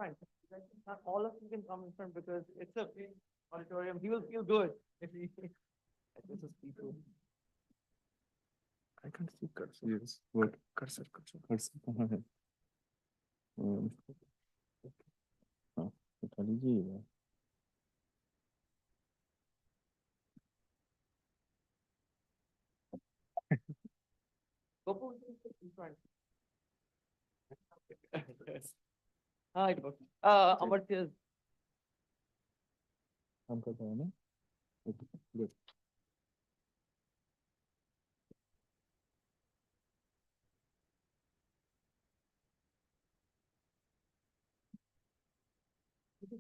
fine. Not all of you can come in front because it's a big auditorium. He will feel good if he. This is people. I can't see cursor. Yes. What? Cursor, cursor, cursor. कहाँ है? हाँ, उठा लीजिए. Gopal, in front. Hi, Gopal. Amartya. काम करता है ना? Okay, good.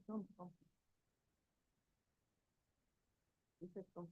Come, come. Come.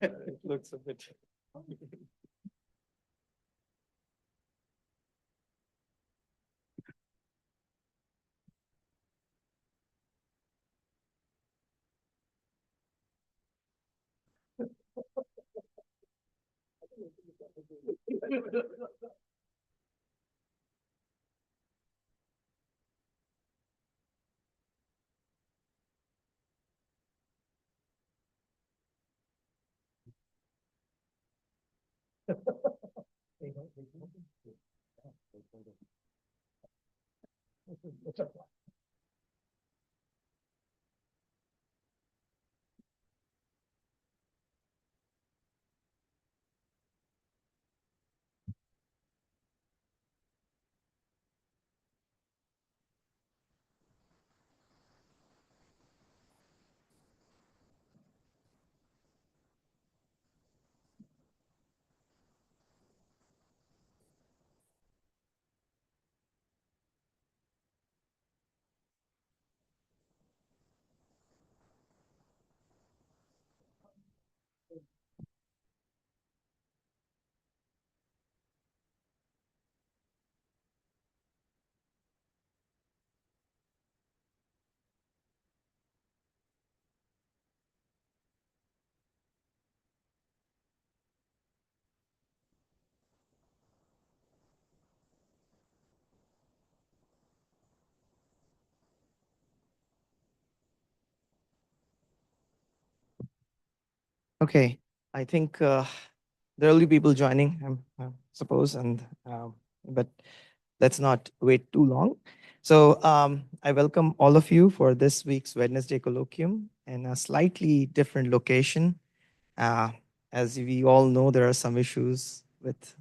It looks a bit. Okay, I think there will be people joining, I suppose, and but let's not wait too long. So I welcome all of you for this week's Wednesday colloquium in a slightly different location. Uh, as we all know, there are some issues with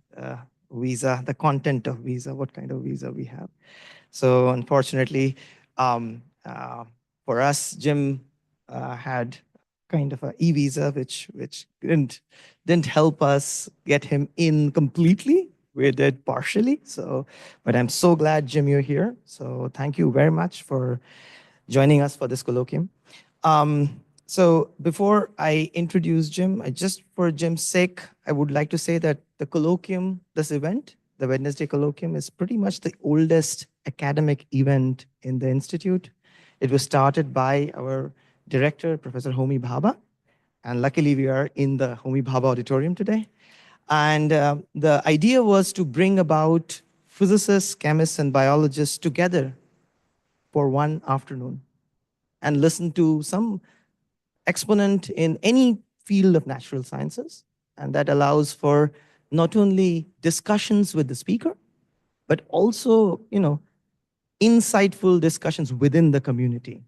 visa, the content of visa, what kind of visa we have. So unfortunately, um, for us, Jim had kind of a e-visa, which didn't help us get him in completely. We did partially. So, but I'm so glad, Jim, you're here. So thank you very much for joining us for this colloquium. So before I introduce Jim, for Jim's sake, I would like to say that the colloquium, this event, the Wednesday Colloquium is pretty much the oldest academic event in the Institute. It was started by our director, Professor Homi Bhabha, and luckily we are in the Homi Bhabha auditorium today. And the idea was to bring about physicists, chemists, and biologists together for one afternoon and listen to some exponent in any field of natural sciences. And that allows for not only discussions with the speaker, but also, insightful discussions within the community.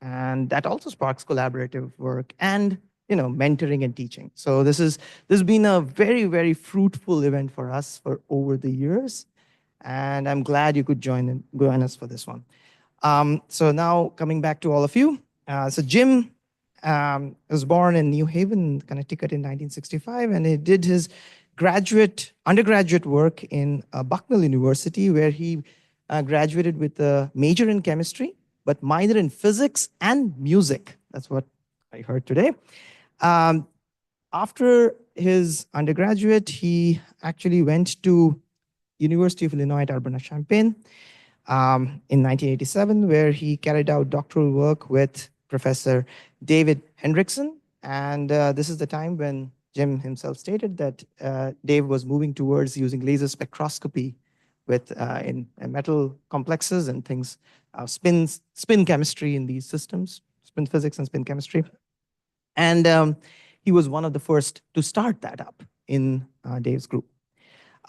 And that also sparks collaborative work and, mentoring and teaching. So this has been a very, very fruitful event for us for over the years. And I'm glad you could join us for this one. So now coming back to all of you. So Jim was born in New Haven, Connecticut in 1965, and he did his undergraduate work in Bucknell University, where he graduated with a major in chemistry, but minor in physics and music. That's what I heard today. After his undergraduate, he actually went to University of Illinois at Urbana-Champaign in 1987, where he carried out doctoral work with Professor David Hendrickson. And this is the time when Jim himself stated that Dave was moving towards using laser spectroscopy with in metal complexes and things, spin chemistry in these systems, spin physics and spin chemistry. And he was one of the first to start that up in Dave's group.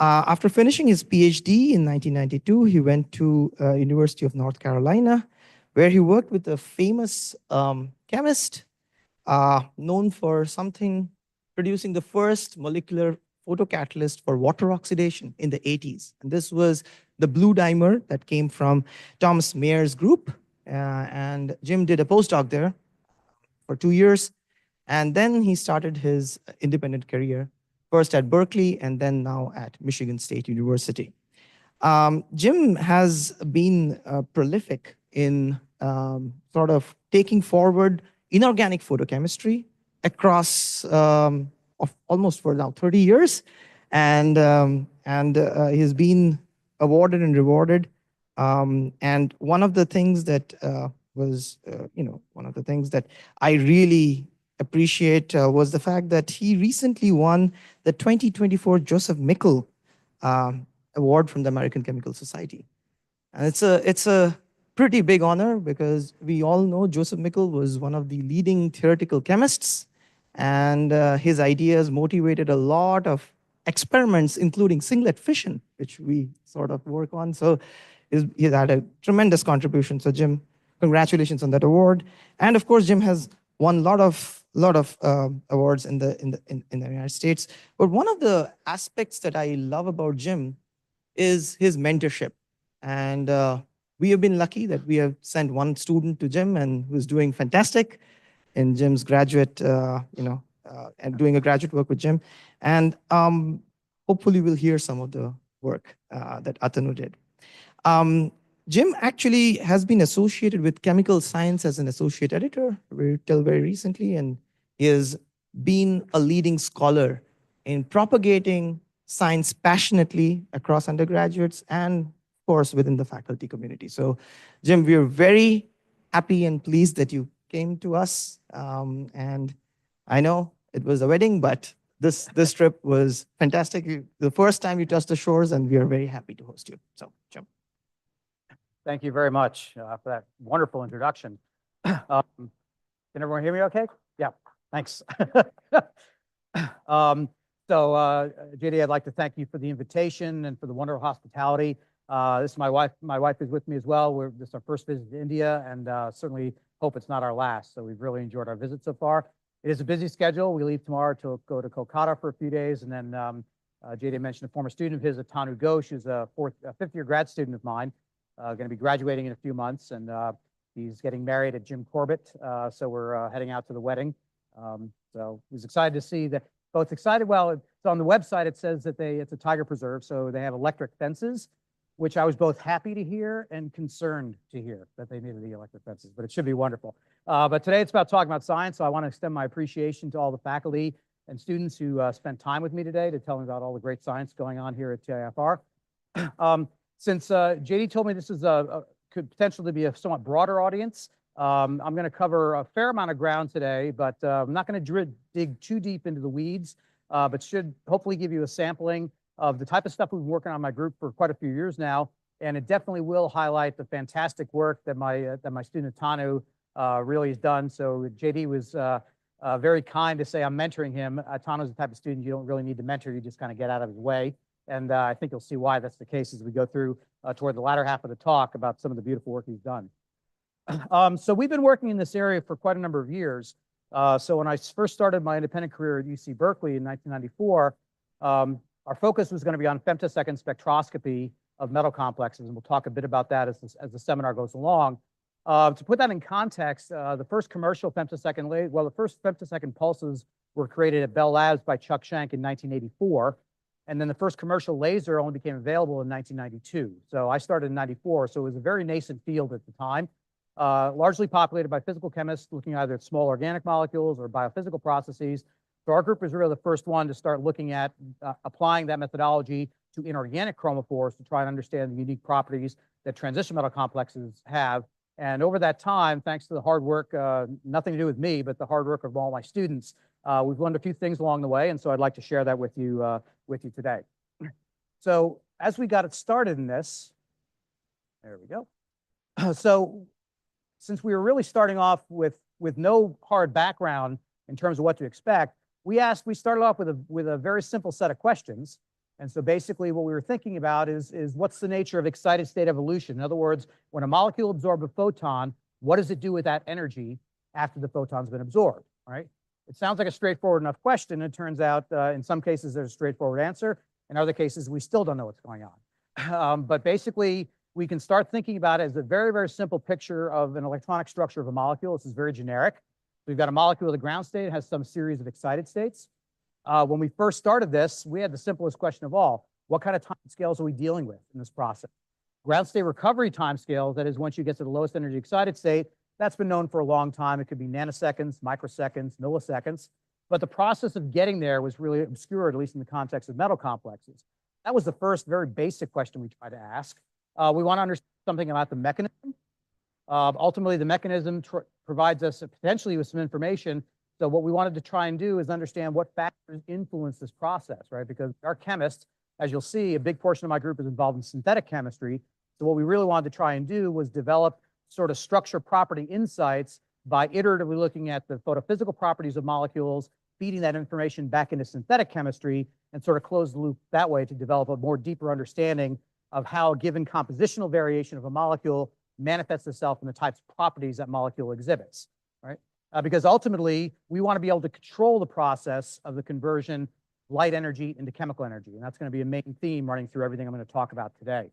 After finishing his PhD in 1992, he went to University of North Carolina, where he worked with a famous chemist known for producing the first molecular photocatalyst for water oxidation in the 80s. And this was the blue dimer that came from Thomas Mayer's group. And Jim did a postdoc there for 2 years. And then he started his independent career, first at Berkeley and then now at Michigan State University. Jim has been prolific in sort of taking forward inorganic photochemistry across almost for now 30 years. And he's been awarded and rewarded. And one of the things that one of the things that I really appreciate was the fact that he recently won the 2024 Joseph Mickel Award from the American Chemical Society. And it's a pretty big honor because we all know Joseph Mickel was one of the leading theoretical chemists, and his ideas motivated a lot of experiments, including singlet fission, which we sort of work on. So he's had a tremendous contribution. So Jim, congratulations on that award. And of course, Jim has won a lot of awards in the United States. But one of the aspects that I love about Jim is his mentorship. And we have been lucky that we have sent one student to Jim and who's doing fantastic in Jim's graduate, and doing a graduate work with Jim. And hopefully we'll hear some of the work that Atanu did. Jim actually has been associated with chemical science as an associate editor till very recently, and he has been a leading scholar in propagating science passionately across undergraduates and, of course, within the faculty community. So, Jim, we are very happy and pleased that you came to us. And I know it was a wedding, but this trip was fantastic. The first time you touched the shores, and we are very happy to host you. So, Jim. Thank you very much for that wonderful introduction. Can everyone hear me okay? Yeah, thanks. JD, I'd like to thank you for the invitation and for the wonderful hospitality. This is my wife. My wife is with me as well. This is our first visit to India, and certainly hope it's not our last. So we've really enjoyed our visit so far. It is a busy schedule. We leave tomorrow to go to Kolkata for a few days, and then JD mentioned a former student of his, Atanu Ghosh, who's a fifth-year grad student of mine. Going to be graduating in a few months, and he's getting married at Jim Corbett. So we're heading out to the wedding. So I was excited to see that. Both excited. Well, it's on the website. It says that it's a tiger preserve, so they have electric fences, which I was both happy to hear and concerned to hear that they needed the electric fences. But it should be wonderful. But today it's about talking about science, so I want to extend my appreciation to all the faculty and students who spent time with me today to tell me about all the great science going on here at TIFR. Since JD told me this is could potentially be a somewhat broader audience, I'm going to cover a fair amount of ground today, but I'm not going to dig too deep into the weeds, but should hopefully give you a sampling of the type of stuff we've been working on in my group for quite a few years now. And it definitely will highlight the fantastic work that my student Tanu really has done. So JD was very kind to say I'm mentoring him. Tanu's the type of student you don't really need to mentor, you just kind of get out of his way. And I think you'll see why that's the case as we go through toward the latter half of the talk about some of the beautiful work he's done. So we've been working in this area for quite a number of years. So when I first started my independent career at UC Berkeley in 1994, our focus was going to be on femtosecond spectroscopy of metal complexes, and we'll talk a bit about that as the seminar goes along. To put that in context, the first commercial femtosecond, the first femtosecond pulses were created at Bell Labs by Chuck Schenck in 1984. And then the first commercial laser only became available in 1992. So I started in 94, so it was a very nascent field at the time, largely populated by physical chemists looking either at small organic molecules or biophysical processes. So our group was really the first one to start looking at applying that methodology to inorganic chromophores to try and understand the unique properties that transition metal complexes have. And over that time, thanks to the hard work, nothing to do with me, but the hard work of all my students, we've learned a few things along the way. And so I'd like to share that with you today. So as we got it started in this, there we go. So since we were really starting off with no hard background in terms of what to expect, we started off with a very simple set of questions. And so basically what we were thinking about is what's the nature of excited state evolution? In other words, when a molecule absorbs a photon, what does it do with that energy after the photon's been absorbed, right? It sounds like a straightforward enough question. It turns out in some cases there's a straightforward answer. In other cases, we still don't know what's going on. But basically, we can start thinking about it as a very, very simple picture of an electronic structure of a molecule. This is very generic. We've got a molecule of the ground state. It has some series of excited states. When we first started this, we had the simplest question of all. What kind of time scales are we dealing with in this process? Ground state recovery time scales, that is once you get to the lowest energy excited state, that's been known for a long time. It could be nanoseconds, microseconds, milliseconds. But the process of getting there was really obscured, at least in the context of metal complexes. That was the first very basic question we tried to ask. We want to understand something about the mechanism. Ultimately, the mechanism provides us potentially with some information. So what we wanted to try and do is understand what factors influence this process, right? Because our chemists, as you'll see, a big portion of my group is involved in synthetic chemistry. So what we really wanted to try and do was develop sort of structure property insights by iteratively looking at the photophysical properties of molecules, feeding that information back into synthetic chemistry, and sort of close the loop that way to develop a more deeper understanding of how a given compositional variation of a molecule manifests itself in the types of properties that molecule exhibits, right? Because ultimately, we want to be able to control the process of the conversion of light energy into chemical energy. And that's going to be a main theme running through everything I'm going to talk about today.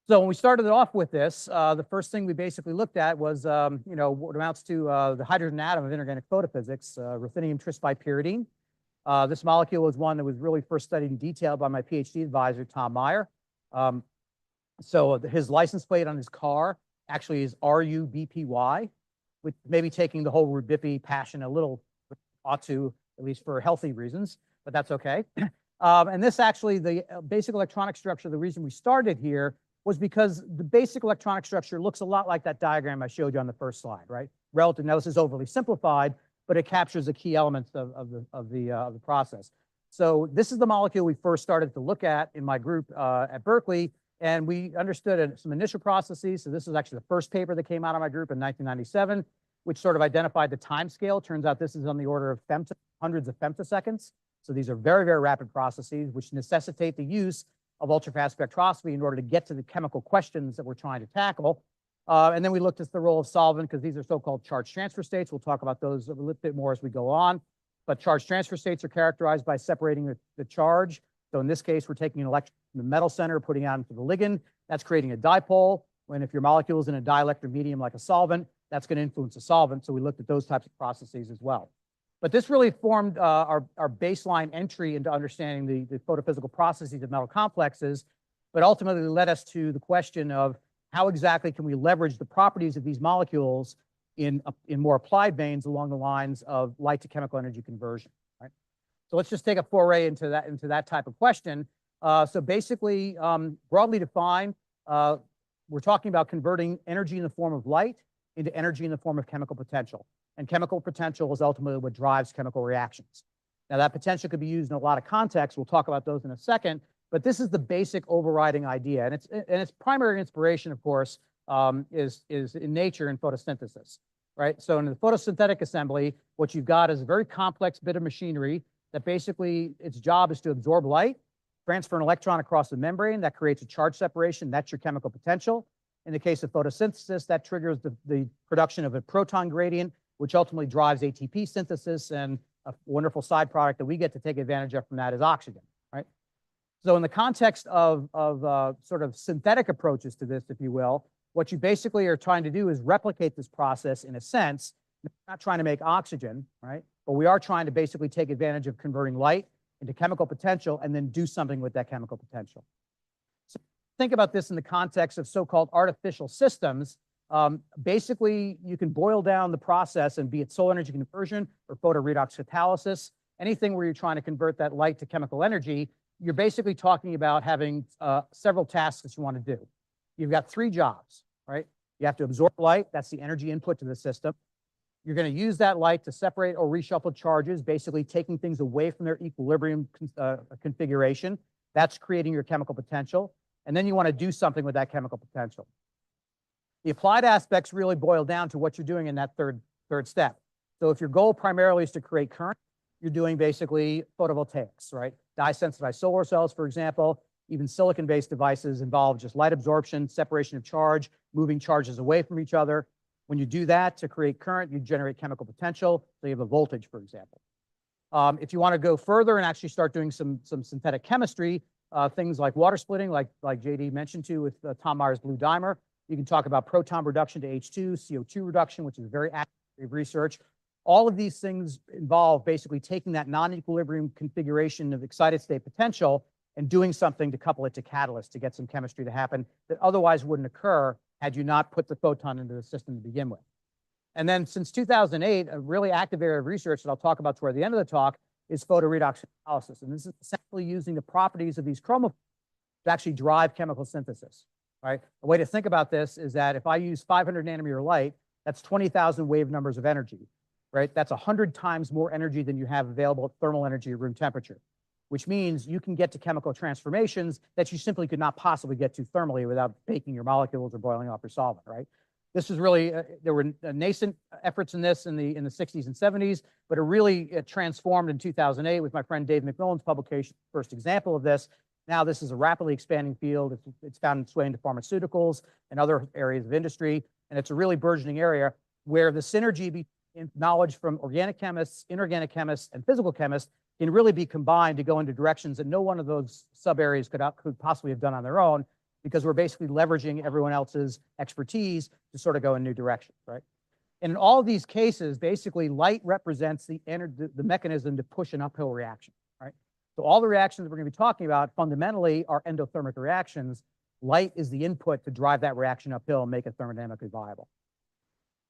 So when we started off with this, the first thing we basically looked at was, what amounts to the hydrogen atom of inorganic photophysics, ruthenium trisbipyridine. This molecule was one that was really first studied in detail by my PhD advisor, Tom Meyer. So his license plate on his car actually is RUBPY, which maybe taking the whole Rubippy passion a little, ought to, at least for healthy reasons, but that's okay. And this actually, the basic electronic structure, the reason we started here was because the basic electronic structure looks a lot like that diagram I showed you on the first slide, right? Relative, now this is overly simplified, but it captures the key elements of the process. So this is the molecule we first started to look at in my group at Berkeley, and we understood some initial processes. So this is actually the first paper that came out of my group in 1997, which sort of identified the time scale. Turns out this is on the order of hundreds of femtoseconds. So these are very, very rapid processes, which necessitate the use of ultrafast spectroscopy in order to get to the chemical questions that we're trying to tackle. And then we looked at the role of solvent, because these are so-called charge transfer states. We'll talk about those a little bit more as we go on. But charge transfer states are characterized by separating the charge. So in this case, we're taking an electron from the metal center, putting it out into the ligand. That's creating a dipole. When if your molecule is in a dielectric medium like a solvent, that's going to influence a solvent. So we looked at those types of processes as well. But this really formed our baseline entry into understanding the photophysical processes of metal complexes, but ultimately led us to the question of how exactly can we leverage the properties of these molecules in more applied veins along the lines of light to chemical energy conversion, right? So let's just take a foray into that type of question. So basically, broadly defined, we're talking about converting energy in the form of light into energy in the form of chemical potential. And chemical potential is ultimately what drives chemical reactions. Now, that potential could be used in a lot of contexts. We'll talk about those in a second. But this is the basic overriding idea. And its primary inspiration, of course, is in nature and photosynthesis, right? So in the photosynthetic assembly, what you've got is a very complex bit of machinery that basically its job is to absorb light, transfer an electron across the membrane. That creates a charge separation. That's your chemical potential. In the case of photosynthesis, that triggers the production of a proton gradient, which ultimately drives ATP synthesis. And a wonderful side product that we get to take advantage of from that is oxygen, right? So in the context of sort of synthetic approaches to this, if you will, what you basically are trying to do is replicate this process in a sense. We're not trying to make oxygen, right? But we are trying to basically take advantage of converting light into chemical potential and then do something with that chemical potential. So think about this in the context of so-called artificial systems. Basically, you can boil down the process and be it solar energy conversion or photoredox catalysis, anything where you're trying to convert that light to chemical energy, you're basically talking about having several tasks that you want to do. You've got 3 jobs, right? You have to absorb light. That's the energy input to the system. You're going to use that light to separate or reshuffle charges, basically taking things away from their equilibrium configuration. That's creating your chemical potential. And then you want to do something with that chemical potential. The applied aspects really boil down to what you're doing in that third step. So if your goal primarily is to create current, you're doing basically photovoltaics, right? Dye-sensitized solar cells, for example, even silicon-based devices involve just light absorption, separation of charge, moving charges away from each other. When you do that to create current, you generate chemical potential. So you have a voltage, for example. If you want to go further and actually start doing some synthetic chemistry, things like water splitting, like JD mentioned to with Tom Meyer's blue dimer, you can talk about proton reduction to H2, CO2 reduction, which is very active research. All of these things involve basically taking that non-equilibrium configuration of excited state potential and doing something to couple it to catalyst to get some chemistry to happen that otherwise wouldn't occur had you not put the photon into the system to begin with. And then since 2008, a really active area of research that I'll talk about toward the end of the talk is photoredox analysis. And this is essentially using the properties of these chromophores to actually drive chemical synthesis, right? A way to think about this is that if I use 500 nanometer light, that's 20,000 wave numbers of energy, right? That's 100 times more energy than you have available at thermal energy at room temperature, which means you can get to chemical transformations that you simply could not possibly get to thermally without baking your molecules or boiling off your solvent, right? This is really, there were nascent efforts in this in the 60s and 70s, but it really transformed in 2008 with my friend Dave McMillan's publication, first example of this. Now this is a rapidly expanding field. It's found its way into pharmaceuticals and other areas of industry, and it's a really burgeoning area where the synergy between knowledge from organic chemists, inorganic chemists, and physical chemists can really be combined to go into directions that no one of those sub-areas could possibly have done on their own, because we're basically leveraging everyone else's expertise to sort of go in new directions, right? And in all of these cases, basically light represents the mechanism to push an uphill reaction, right? So all the reactions we're going to be talking about fundamentally are endothermic reactions. Light is the input to drive that reaction uphill and make it thermodynamically viable.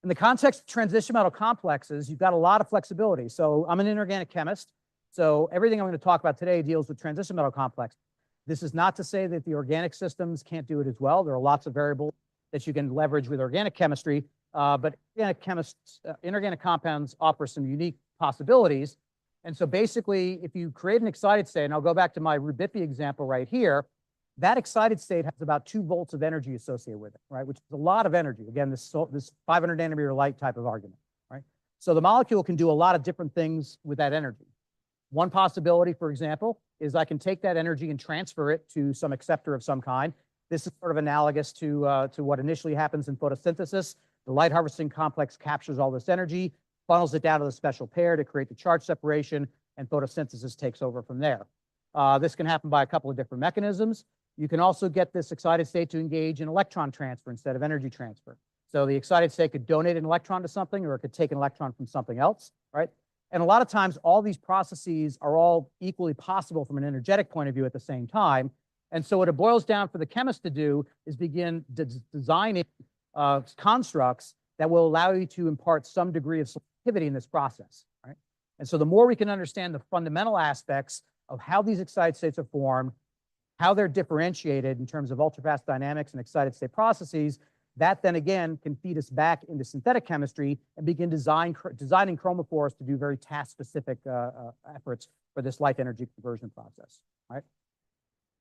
In the context of transition metal complexes, you've got a lot of flexibility. So I'm an inorganic chemist. So everything I'm going to talk about today deals with transition metal complexes. This is not to say that the organic systems can't do it as well. There are lots of variables that you can leverage with organic chemistry, but inorganic compounds offer some unique possibilities. And so basically, if you create an excited state, and I'll go back to my Rubippy example right here, that excited state has about 2 volts of energy associated with it, right? Which is a lot of energy. Again, this 500 nanometer light type of argument, right? So the molecule can do a lot of different things with that energy. One possibility, for example, is I can take that energy and transfer it to some acceptor of some kind. This is sort of analogous to what initially happens in photosynthesis. The light harvesting complex captures all this energy, funnels it down to the special pair to create the charge separation, and photosynthesis takes over from there. This can happen by a couple of different mechanisms. You can also get this excited state to engage in electron transfer instead of energy transfer. So the excited state could donate an electron to something, or it could take an electron from something else, right? And a lot of times, all these processes are all equally possible from an energetic point of view at the same time. And so what it boils down for the chemist to do is begin designing constructs that will allow you to impart some degree of selectivity in this process, right? And so the more we can understand the fundamental aspects of how these excited states are formed, how they're differentiated in terms of ultrafast dynamics and excited state processes, that then again can feed us back into synthetic chemistry and begin designing chromophores to do very task-specific efforts for this light energy conversion process, right?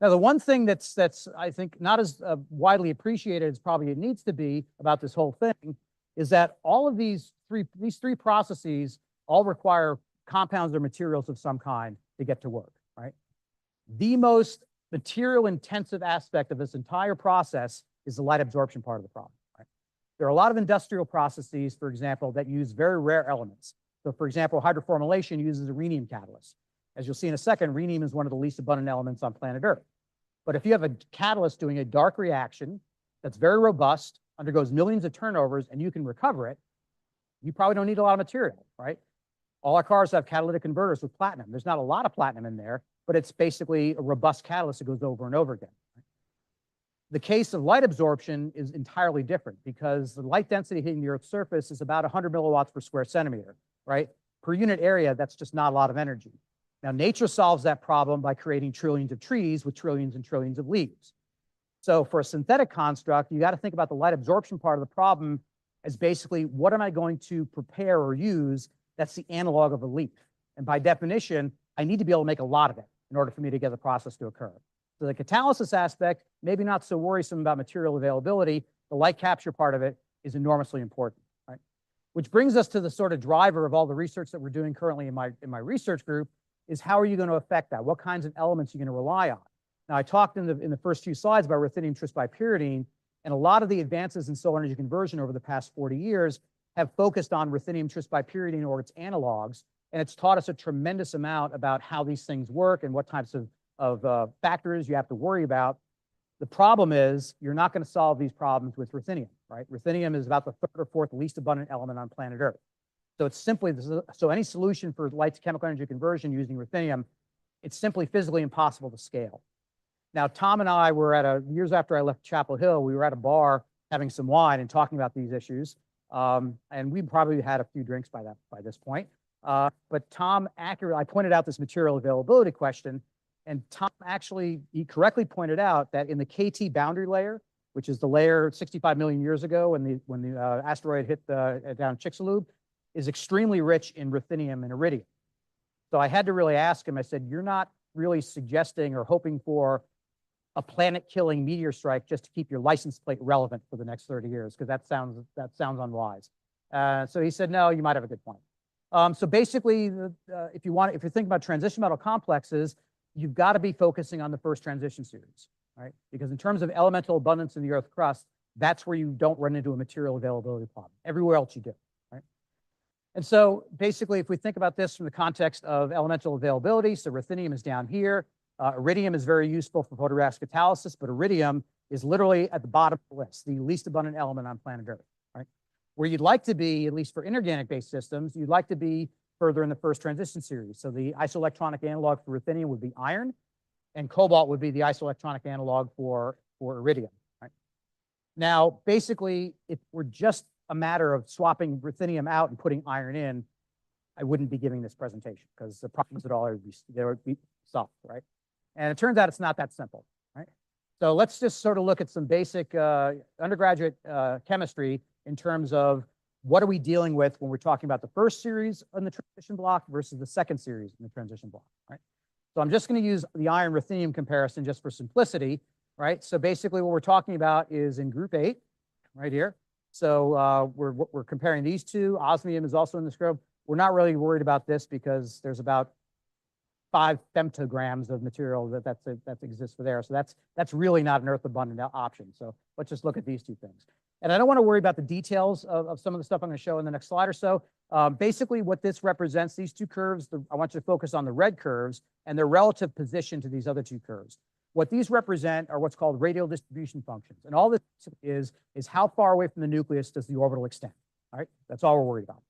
Now, the one thing that's I think not as widely appreciated as probably it needs to be about this whole thing is that all of these three processes all require compounds or materials of some kind to get to work, right? The most material intensive aspect of this entire process is the light absorption part of the problem, right? There are a lot of industrial processes, for example, that use very rare elements. So for example, hydroformylation uses a rhenium catalyst. As you'll see in a second, rhenium is one of the least abundant elements on planet Earth. But if you have a catalyst doing a dark reaction that's very robust, undergoes millions of turnovers, and you can recover it, you probably don't need a lot of material, right? All our cars have catalytic converters with platinum. There's not a lot of platinum in there, but it's basically a robust catalyst that goes over and over again. The case of light absorption is entirely different because the light density hitting the Earth's surface is about 100 milliwatts per square centimeter, right? Per unit area, that's just not a lot of energy. Now, nature solves that problem by creating trillions of trees with trillions and trillions of leaves. So for a synthetic construct, you got to think about the light absorption part of the problem as basically, what am I going to prepare or use that's the analog of a leaf? And by definition, I need to be able to make a lot of it in order for me to get the process to occur. So the catalysis aspect, maybe not so worrisome about material availability. The light capture part of it is enormously important, right? Which brings us to the sort of driver of all the research that we're doing currently in my research group, is how are you going to affect that? What kinds of elements are you going to rely on? Now, I talked in the first few slides about ruthenium tris-bipyridine, and a lot of the advances in solar energy conversion over the past 40 years have focused on ruthenium tris-bipyridine or its analogs, and it's taught us a tremendous amount about how these things work and what types of factors you have to worry about. The problem is you're not going to solve these problems with ruthenium, right? Ruthenium is about the third or fourth least abundant element on planet Earth. So it's simply, so any solution for light to chemical energy conversion using ruthenium, it's simply physically impossible to scale. Now, Tom and I were years after I left Chapel Hill, we were at a bar having some wine and talking about these issues. And we probably had a few drinks by this point. But Tom accurately, I pointed out this material availability question, and Tom he correctly pointed out that in the KT boundary layer, which is the layer 65 million years ago when the asteroid hit down Chicxulub, is extremely rich in ruthenium and iridium. So I had to really ask him, I said, you're not really suggesting or hoping for a planet-killing meteor strike just to keep your license plate relevant for the next 30 years, because that sounds unwise. So he said, no, you might have a good point. So basically, if you're thinking about transition metal complexes, you've got to be focusing on the first transition series, right? Because in terms of elemental abundance in the Earth crust, that's where you don't run into a material availability problem. Everywhere else you do, right? And so basically, if we think about this from the context of elemental availability, so ruthenium is down here. Iridium is very useful for photoredox catalysis, but iridium is literally at the bottom of the list, the least abundant element on planet Earth, right? Where you'd like to be, at least for inorganic-based systems, you'd like to be further in the first transition series. So the isoelectronic analog for ruthenium would be iron, and cobalt would be the isoelectronic analog for iridium, right? Now, basically, if we're just a matter of swapping ruthenium out and putting iron in, I wouldn't be giving this presentation because the problems would be solved, right? And it turns out it's not that simple, right? So let's just sort of look at some basic undergraduate chemistry in terms of what are we dealing with when we're talking about the first series in the transition block versus the second series in the transition block, right? So I'm just going to use the iron ruthenium comparison just for simplicity, right? So basically what we're talking about is in group 8, right here. So we're comparing these two. Osmium is also in this group. We're not really worried about this because there's about 5 femtograms of material that exists for there. So that's really not an earth abundant option. So let's just look at these two things. And I don't want to worry about the details of some of the stuff I'm going to show in the next slide or so. Basically, what this represents, these two curves, I want you to focus on the red curves and their relative position to these other two curves. What these represent are what's called radial distribution functions. And all this is how far away from the nucleus does the orbital extend, all right? That's all we're worried about.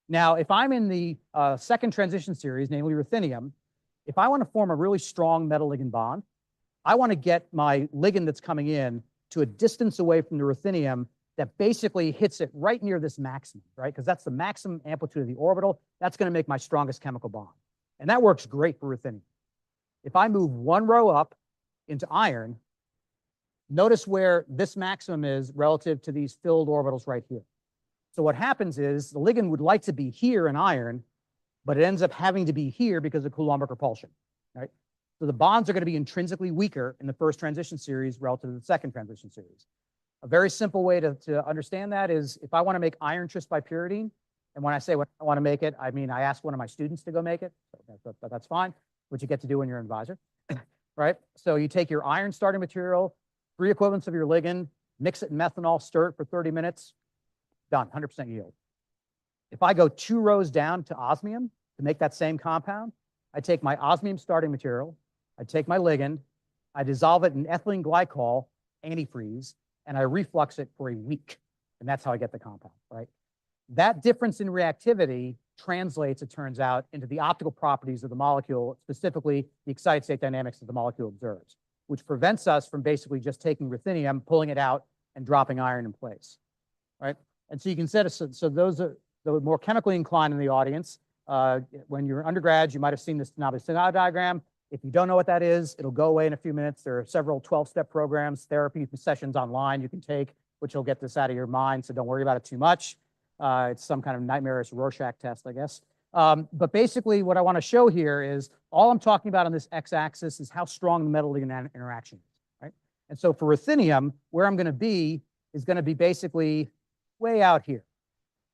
Now, if I'm in the second transition series, namely ruthenium, if I want to form a really strong metal ligand bond, I want to get my ligand that's coming in to a distance away from the ruthenium that basically hits it right near this maximum, right? Because that's the maximum amplitude of the orbital. That's going to make my strongest chemical bond. And that works great for ruthenium. If I move one row up, into iron, notice where this maximum is relative to these filled orbitals right here. So what happens is the ligand would like to be here in iron, but it ends up having to be here because of Coulombic repulsion, right? So the bonds are going to be intrinsically weaker in the first transition series relative to the second transition series. A very simple way to understand that is if I want to make iron tris bipyridine, and when I say when I want to make it, I mean I ask one of my students to go make it. So that's fine, what you get to do when you're an advisor, right? So you take your iron starting material, 3 equivalents of your ligand, mix it in methanol, stir it for 30 minutes, done, 100% yield. If I go 2 rows down to osmium to make that same compound, I take my osmium starting material, I take my ligand, I dissolve it in ethylene glycol, antifreeze, and I reflux it for a week. And that's how I get the compound, right? That difference in reactivity translates, it turns out, into the optical properties of the molecule, specifically the excited state dynamics that the molecule observes, which prevents us from basically just taking ruthenium, pulling it out, and dropping iron in place, right? And so you can set, so those are the more chemically inclined in the audience. When you're undergrads, you might have seen this Navier-Stengel diagram. If you don't know what that is, it'll go away in a few minutes. There are several 12-step programs, therapy sessions online you can take, which will get this out of your mind, so don't worry about it too much. It's some kind of nightmarish Rorschach test, I guess. But basically, what I want to show here is all I'm talking about on this x-axis is how strong the metal-ligand interaction is, right? And so for ruthenium, where I'm going to be is going to be basically way out here.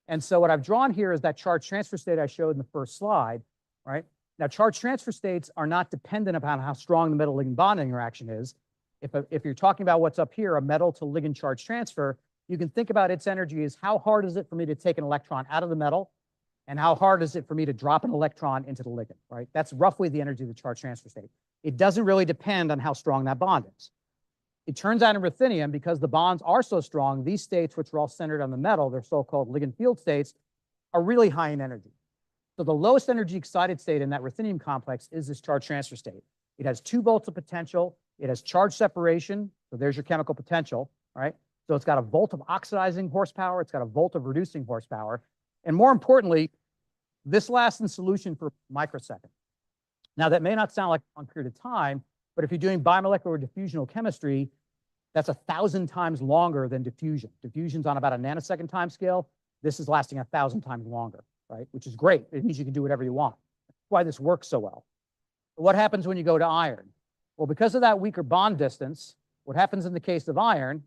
And so what I've drawn here is that charge transfer state I showed in the first slide, right? Now, charge transfer states are not dependent upon how strong the metal-ligand bond interaction is. If you're talking about what's up here, a metal to ligand charge transfer, you can think about its energy as how hard is it for me to take an electron out of the metal, and how hard is it for me to drop an electron into the ligand, right? That's roughly the energy of the charge transfer state. It doesn't really depend on how strong that bond is. It turns out in ruthenium, because the bonds are so strong, these states, which are all centered on the metal, they're so-called ligand field states, are really high in energy. So the lowest energy excited state in that ruthenium complex is this charge transfer state. It has 2 volts of potential. It has charge separation. So there's your chemical potential, right? So it's got a volt of oxidizing horsepower. It's got a volt of reducing horsepower. And more importantly, this lasts in solution for a microsecond. Now, that may not sound like a long period of time, but if you're doing bimolecular diffusional chemistry, that's 1,000 times longer than diffusion. Diffusion's on about a nanosecond time scale. This is lasting 1,000 times longer, right? Which is great. It means you can do whatever you want. That's why this works so well. But what happens when you go to iron? Well, because of that weaker bond distance, what happens in the case of iron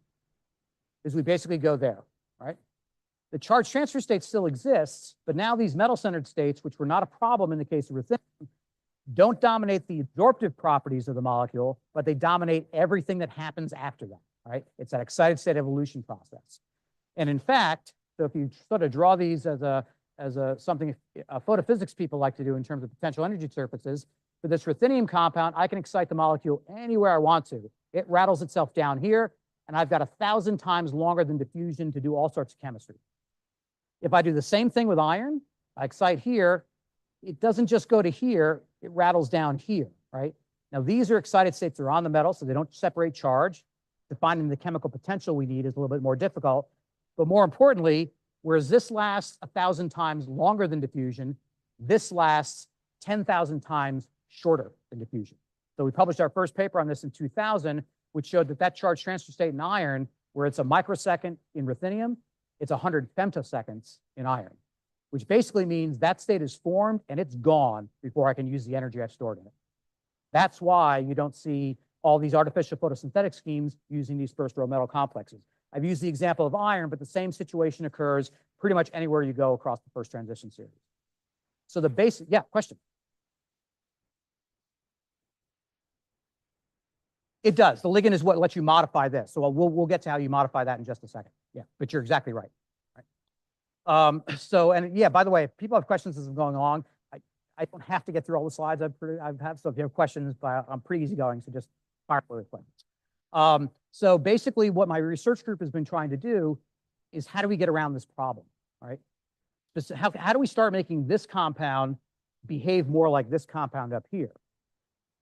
is we basically go there, right? The charge transfer state still exists, but now these metal-centered states, which were not a problem in the case of ruthenium, don't dominate the absorptive properties of the molecule, but they dominate everything that happens after that, right? It's that excited state evolution process. And in fact, so if you sort of draw these as something photophysics people like to do in terms of potential energy surfaces, for this ruthenium compound, I can excite the molecule anywhere I want to. It rattles itself down here, and I've got 1,000 times longer than diffusion to do all sorts of chemistry. If I do the same thing with iron, I excite here, it doesn't just go to here, it rattles down here, right? Now, these are excited states that are on the metal, so they don't separate charge. Defining the chemical potential we need is a little bit more difficult. But more importantly, whereas this lasts 1,000 times longer than diffusion, this lasts 10,000 times shorter than diffusion. So we published our first paper on this in 2000, which showed that that charge transfer state in iron, where it's a microsecond in ruthenium, it's 100 femtoseconds in iron, which basically means that state is formed and it's gone before I can use the energy I've stored in it. That's why you don't see all these artificial photosynthetic schemes using these first row metal complexes. I've used the example of iron, but the same situation occurs pretty much anywhere you go across the first transition series. So the basic, yeah, question. It does. The ligand is what lets you modify this. So we'll get to how you modify that in just a second. Yeah, but you're exactly right. And yeah, by the way, if people have questions as I'm going along, I don't have to get through all the slides I've had. So if you have questions, I'm pretty easygoing. So just fire away with questions. So basically, what my research group has been trying to do is how do we get around this problem, right? How do we start making this compound behave more like this compound up here?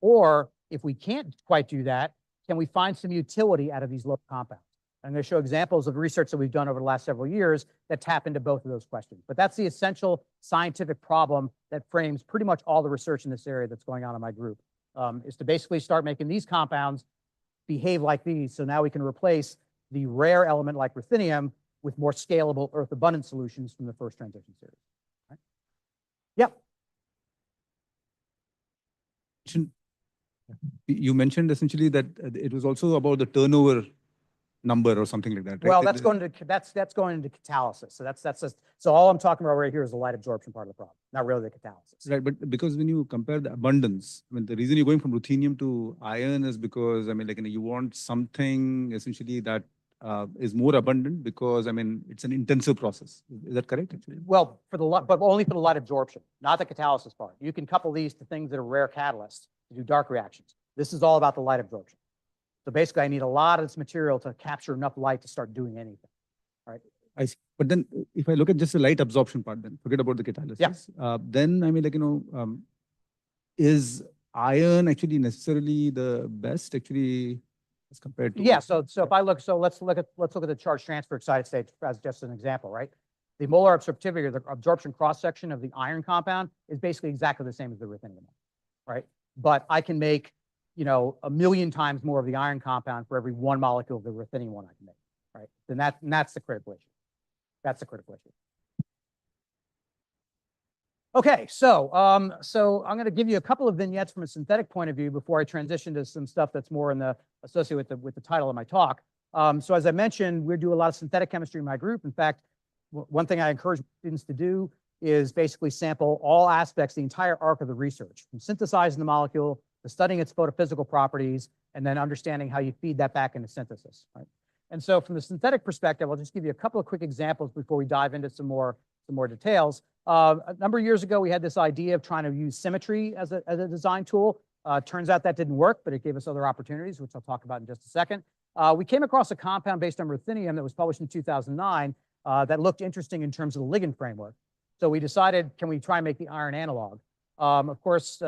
Or if we can't quite do that, can we find some utility out of these low compounds? I'm going to show examples of research that we've done over the last several years that tap into both of those questions. But that's the essential scientific problem that frames pretty much all the research in this area that's going on in my group. is to basically start making these compounds behave like these. So now we can replace the rare element like ruthenium with more scalable earth abundant solutions from the first transition series. Right? Yep. You mentioned essentially that it was also about the turnover number or something like that, right? Well, that's going into catalysis. So all I'm talking about right here is the light absorption part of the problem, not really the catalysis. Right, but because when you compare the abundance, I mean, the reason you're going from ruthenium to iron is because, I mean, like, you want something essentially that is more abundant because, I mean, it's an intensive process. Is that correct, actually? Well, but only for the light absorption, not the catalysis part. You can couple these to things that are rare catalysts to do dark reactions. This is all about the light absorption. So basically, I need a lot of this material to capture enough light to start doing anything. All right. I see. But then if I look at just the light absorption part, then forget about the catalysis. Yeah. Then, I mean, like, is iron actually necessarily the best actually as compared to? Yeah. So if I look, let's look at the charge transfer excited state as just an example, right? The molar absorptivity or the absorption cross section of the iron compound is basically exactly the same as the ruthenium, right? But I can make, 1,000,000 times more of the iron compound for every one molecule of the ruthenium one I can make, right? Then that's the critical issue. That's the critical issue. Okay, so I'm going to give you a couple of vignettes from a synthetic point of view before I transition to some stuff that's more associated with the title of my talk. So as I mentioned, we do a lot of synthetic chemistry in my group. In fact, one thing I encourage students to do is basically sample all aspects, the entire arc of the research, from synthesizing the molecule to studying its photophysical properties, and then understanding how you feed that back into synthesis, right? And so from the synthetic perspective, I'll just give you a couple of quick examples before we dive into some more details. A number of years ago, we had this idea of trying to use symmetry as a design tool. Turns out that didn't work, but it gave us other opportunities, which I'll talk about in just a second. We came across a compound based on ruthenium that was published in 2009 that looked interesting in terms of the ligand framework. So we decided, can we try and make the iron analog? Of course,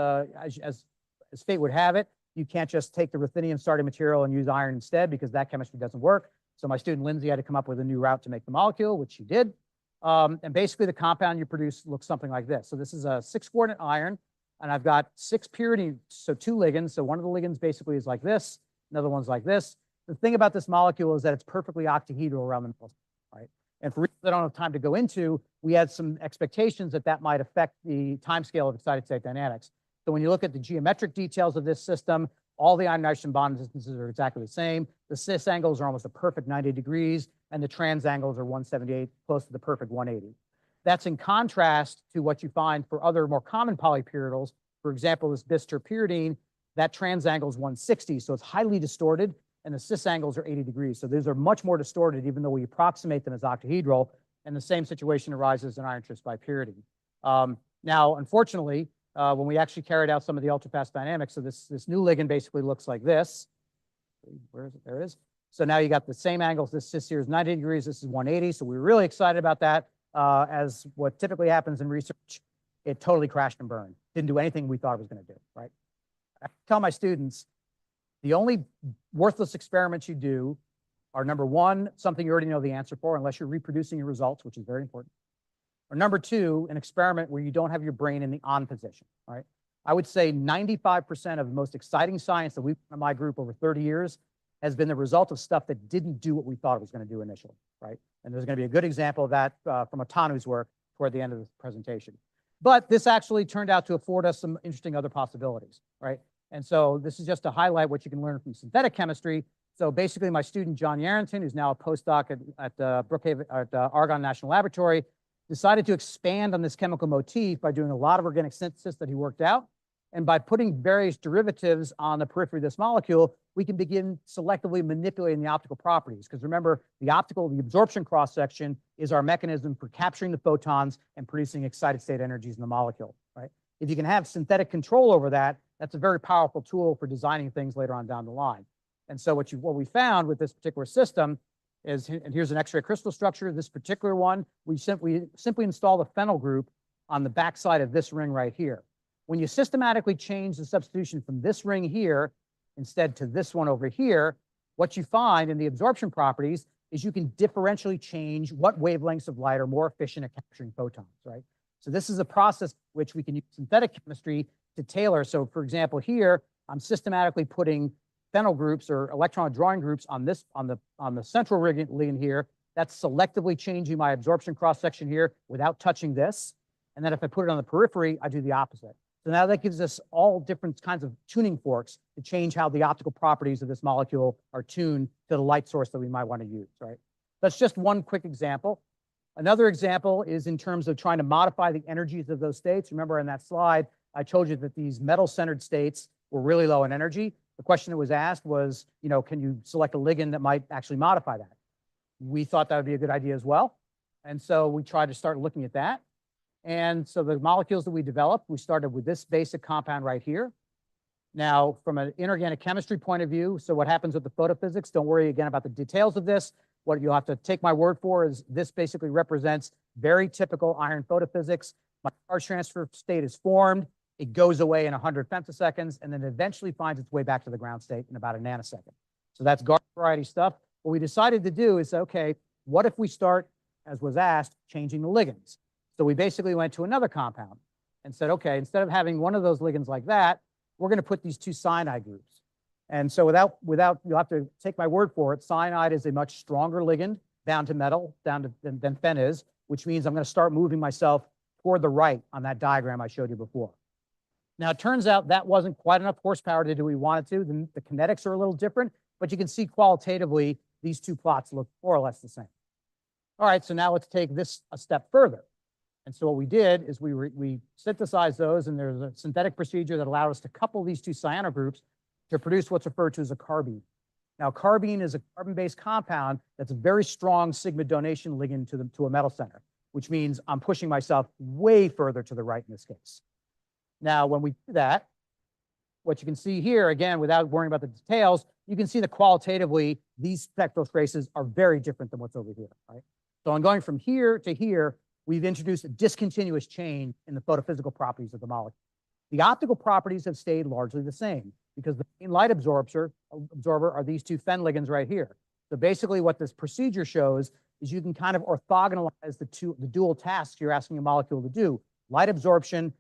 as fate would have it, you can't just take the ruthenium starting material and use iron instead because that chemistry doesn't work. So my student Lindsay had to come up with a new route to make the molecule, which she did. And basically the compound you produce looks something like this. So this is a 6-coordinate iron, and I've got 6 purity, so 2 ligands. So one of the ligands basically is like this, another one's like this. The thing about this molecule is that it's perfectly octahedral around the middle, right? And for reasons I don't have time to go into, we had some expectations that might affect the timescale of excited state dynamics. So when you look at the geometric details of this system, all the iron-nitrogen bond distances are exactly the same. The cis angles are almost a perfect 90 degrees, and the trans angles are 178, close to the perfect 180. That's in contrast to what you find for other more common polypyridals. For example, this bis-terpyridine, that trans angle is 160, so it's highly distorted, and the cis angles are 80 degrees. So these are much more distorted, even though we approximate them as octahedral, and the same situation arises in iron tris bipyridine. Now, unfortunately, when we actually carried out some of the ultrafast dynamics, so this new ligand basically looks like this. Where is it? There it is. So now you got the same angles. This cis here is 90 degrees. This is 180. So we were really excited about that. As what typically happens in research, it totally crashed and burned. Didn't do anything we thought it was going to do, right? I tell my students, the only worthless experiments you do are, number one, something you already know the answer for, unless you're reproducing your results, which is very important. Or number two, an experiment where you don't have your brain in the on position, right? I would say 95% of the most exciting science that we've done in my group over 30 years has been the result of stuff that didn't do what we thought it was going to do initially, right? And there's going to be a good example of that from Atanu's work toward the end of this presentation. But this actually turned out to afford us some interesting other possibilities, right? And so this is just to highlight what you can learn from synthetic chemistry. So basically, my student, John Yarrington, who's now a postdoc at Brookhaven, at Argonne National Laboratory, decided to expand on this chemical motif by doing a lot of organic synthesis that he worked out. And by putting various derivatives on the periphery of this molecule, we can begin selectively manipulating the optical properties. Because remember, the absorption cross-section is our mechanism for capturing the photons and producing excited state energies in the molecule, right? If you can have synthetic control over that, that's a very powerful tool for designing things later on down the line. And so what we found with this particular system is, and here's an X-ray crystal structure. This particular one, we simply install the phenyl group on the backside of this ring right here. When you systematically change the substitution from this ring here instead to this one over here, what you find in the absorption properties is you can differentially change what wavelengths of light are more efficient at capturing photons, right? So this is a process which we can use synthetic chemistry to tailor. So for example, here, I'm systematically putting phenyl groups or electron withdrawing groups on this, on the central ligand here. That's selectively changing my absorption cross-section here without touching this. And then if I put it on the periphery, I do the opposite. So now that gives us all different kinds of tuning forks to change how the optical properties of this molecule are tuned to the light source that we might want to use, right? That's just one quick example. Another example is in terms of trying to modify the energies of those states. Remember in that slide, I told you that these metal-centered states were really low in energy. The question that was asked was, you know, can you select a ligand that might actually modify that? We thought that would be a good idea as well. And so we tried to start looking at that. And so the molecules that we developed, we started with this basic compound right here. Now, from an inorganic chemistry point of view, so what happens with the photophysics, don't worry again about the details of this. What you'll have to take my word for is this basically represents very typical iron photophysics. My charge transfer state is formed. It goes away in 100 femtoseconds, and then eventually finds its way back to the ground state in about a nanosecond. So that's garden variety stuff. What we decided to do is, okay, what if we start, as was asked, changing the ligands? So we basically went to another compound and said, okay, instead of having one of those ligands like that, we're going to put these two cyanide groups. And so without, you'll have to take my word for it, cyanide is a much stronger ligand bound to metal, than Fen is, which means I'm going to start moving myself toward the right on that diagram I showed you before. Now, it turns out that wasn't quite enough horsepower to do what we wanted to. The kinetics are a little different, but you can see qualitatively, these two plots look more or less the same. All right, so now let's take this a step further. And so what we did is we synthesized those, and there's a synthetic procedure that allowed us to couple these two cyano groups to produce what's referred to as a carbene. Now, carbene is a carbon-based compound that's a very strong sigma donation ligand to a metal center, which means I'm pushing myself way further to the right in this case. Now, when we do that, what you can see here, again, without worrying about the details, you can see that qualitatively, these spectral traces are very different than what's over here, right? So I'm going from here to here, we've introduced a discontinuous change in the photophysical properties of the molecule. The optical properties have stayed largely the same because the main light absorber are these two Fen ligands right here. So basically what this procedure shows is you can kind of orthogonalize the dual tasks you're asking a molecule to do, light absorption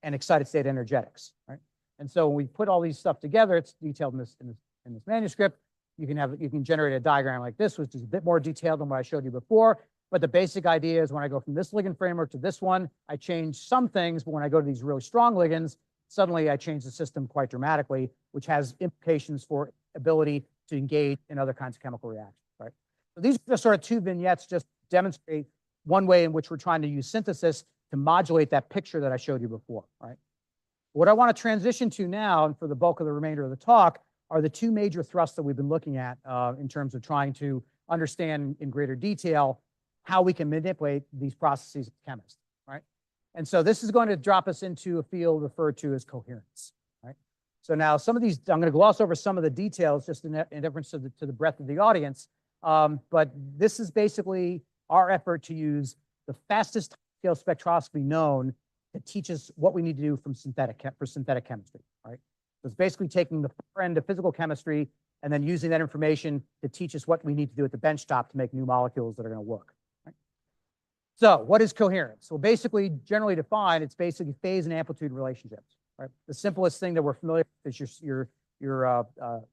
and excited state energetics, right? And so when we put all these stuff together, it's detailed in this manuscript. You can generate a diagram like this, which is a bit more detailed than what I showed you before. But the basic idea is when I go from this ligand framework to this one, I change some things, but when I go to these really strong ligands, suddenly I change the system quite dramatically, which has implications for ability to engage in other kinds of chemical reactions, right? So these are just sort of two vignettes just to demonstrate one way in which we're trying to use synthesis to modulate that picture that I showed you before, right? What I want to transition to now, and for the bulk of the remainder of the talk, are the two major thrusts that we've been looking at in terms of trying to understand in greater detail how we can manipulate these processes as chemists, right? And so this is going to drop us into a field referred to as coherence, right? So now some of these, I'm going to gloss over some of the details just in deference to the breadth of the audience, but this is basically our effort to use the fastest scale spectroscopy known to teach us what we need to do for synthetic chemistry, right? So it's basically taking the far end of physical chemistry and then using that information to teach us what we need to do at the benchtop to make new molecules that are going to work. Right? So what is coherence? Well, basically, generally defined, it's basically phase and amplitude relationships. Right? The simplest thing that we're familiar with is you're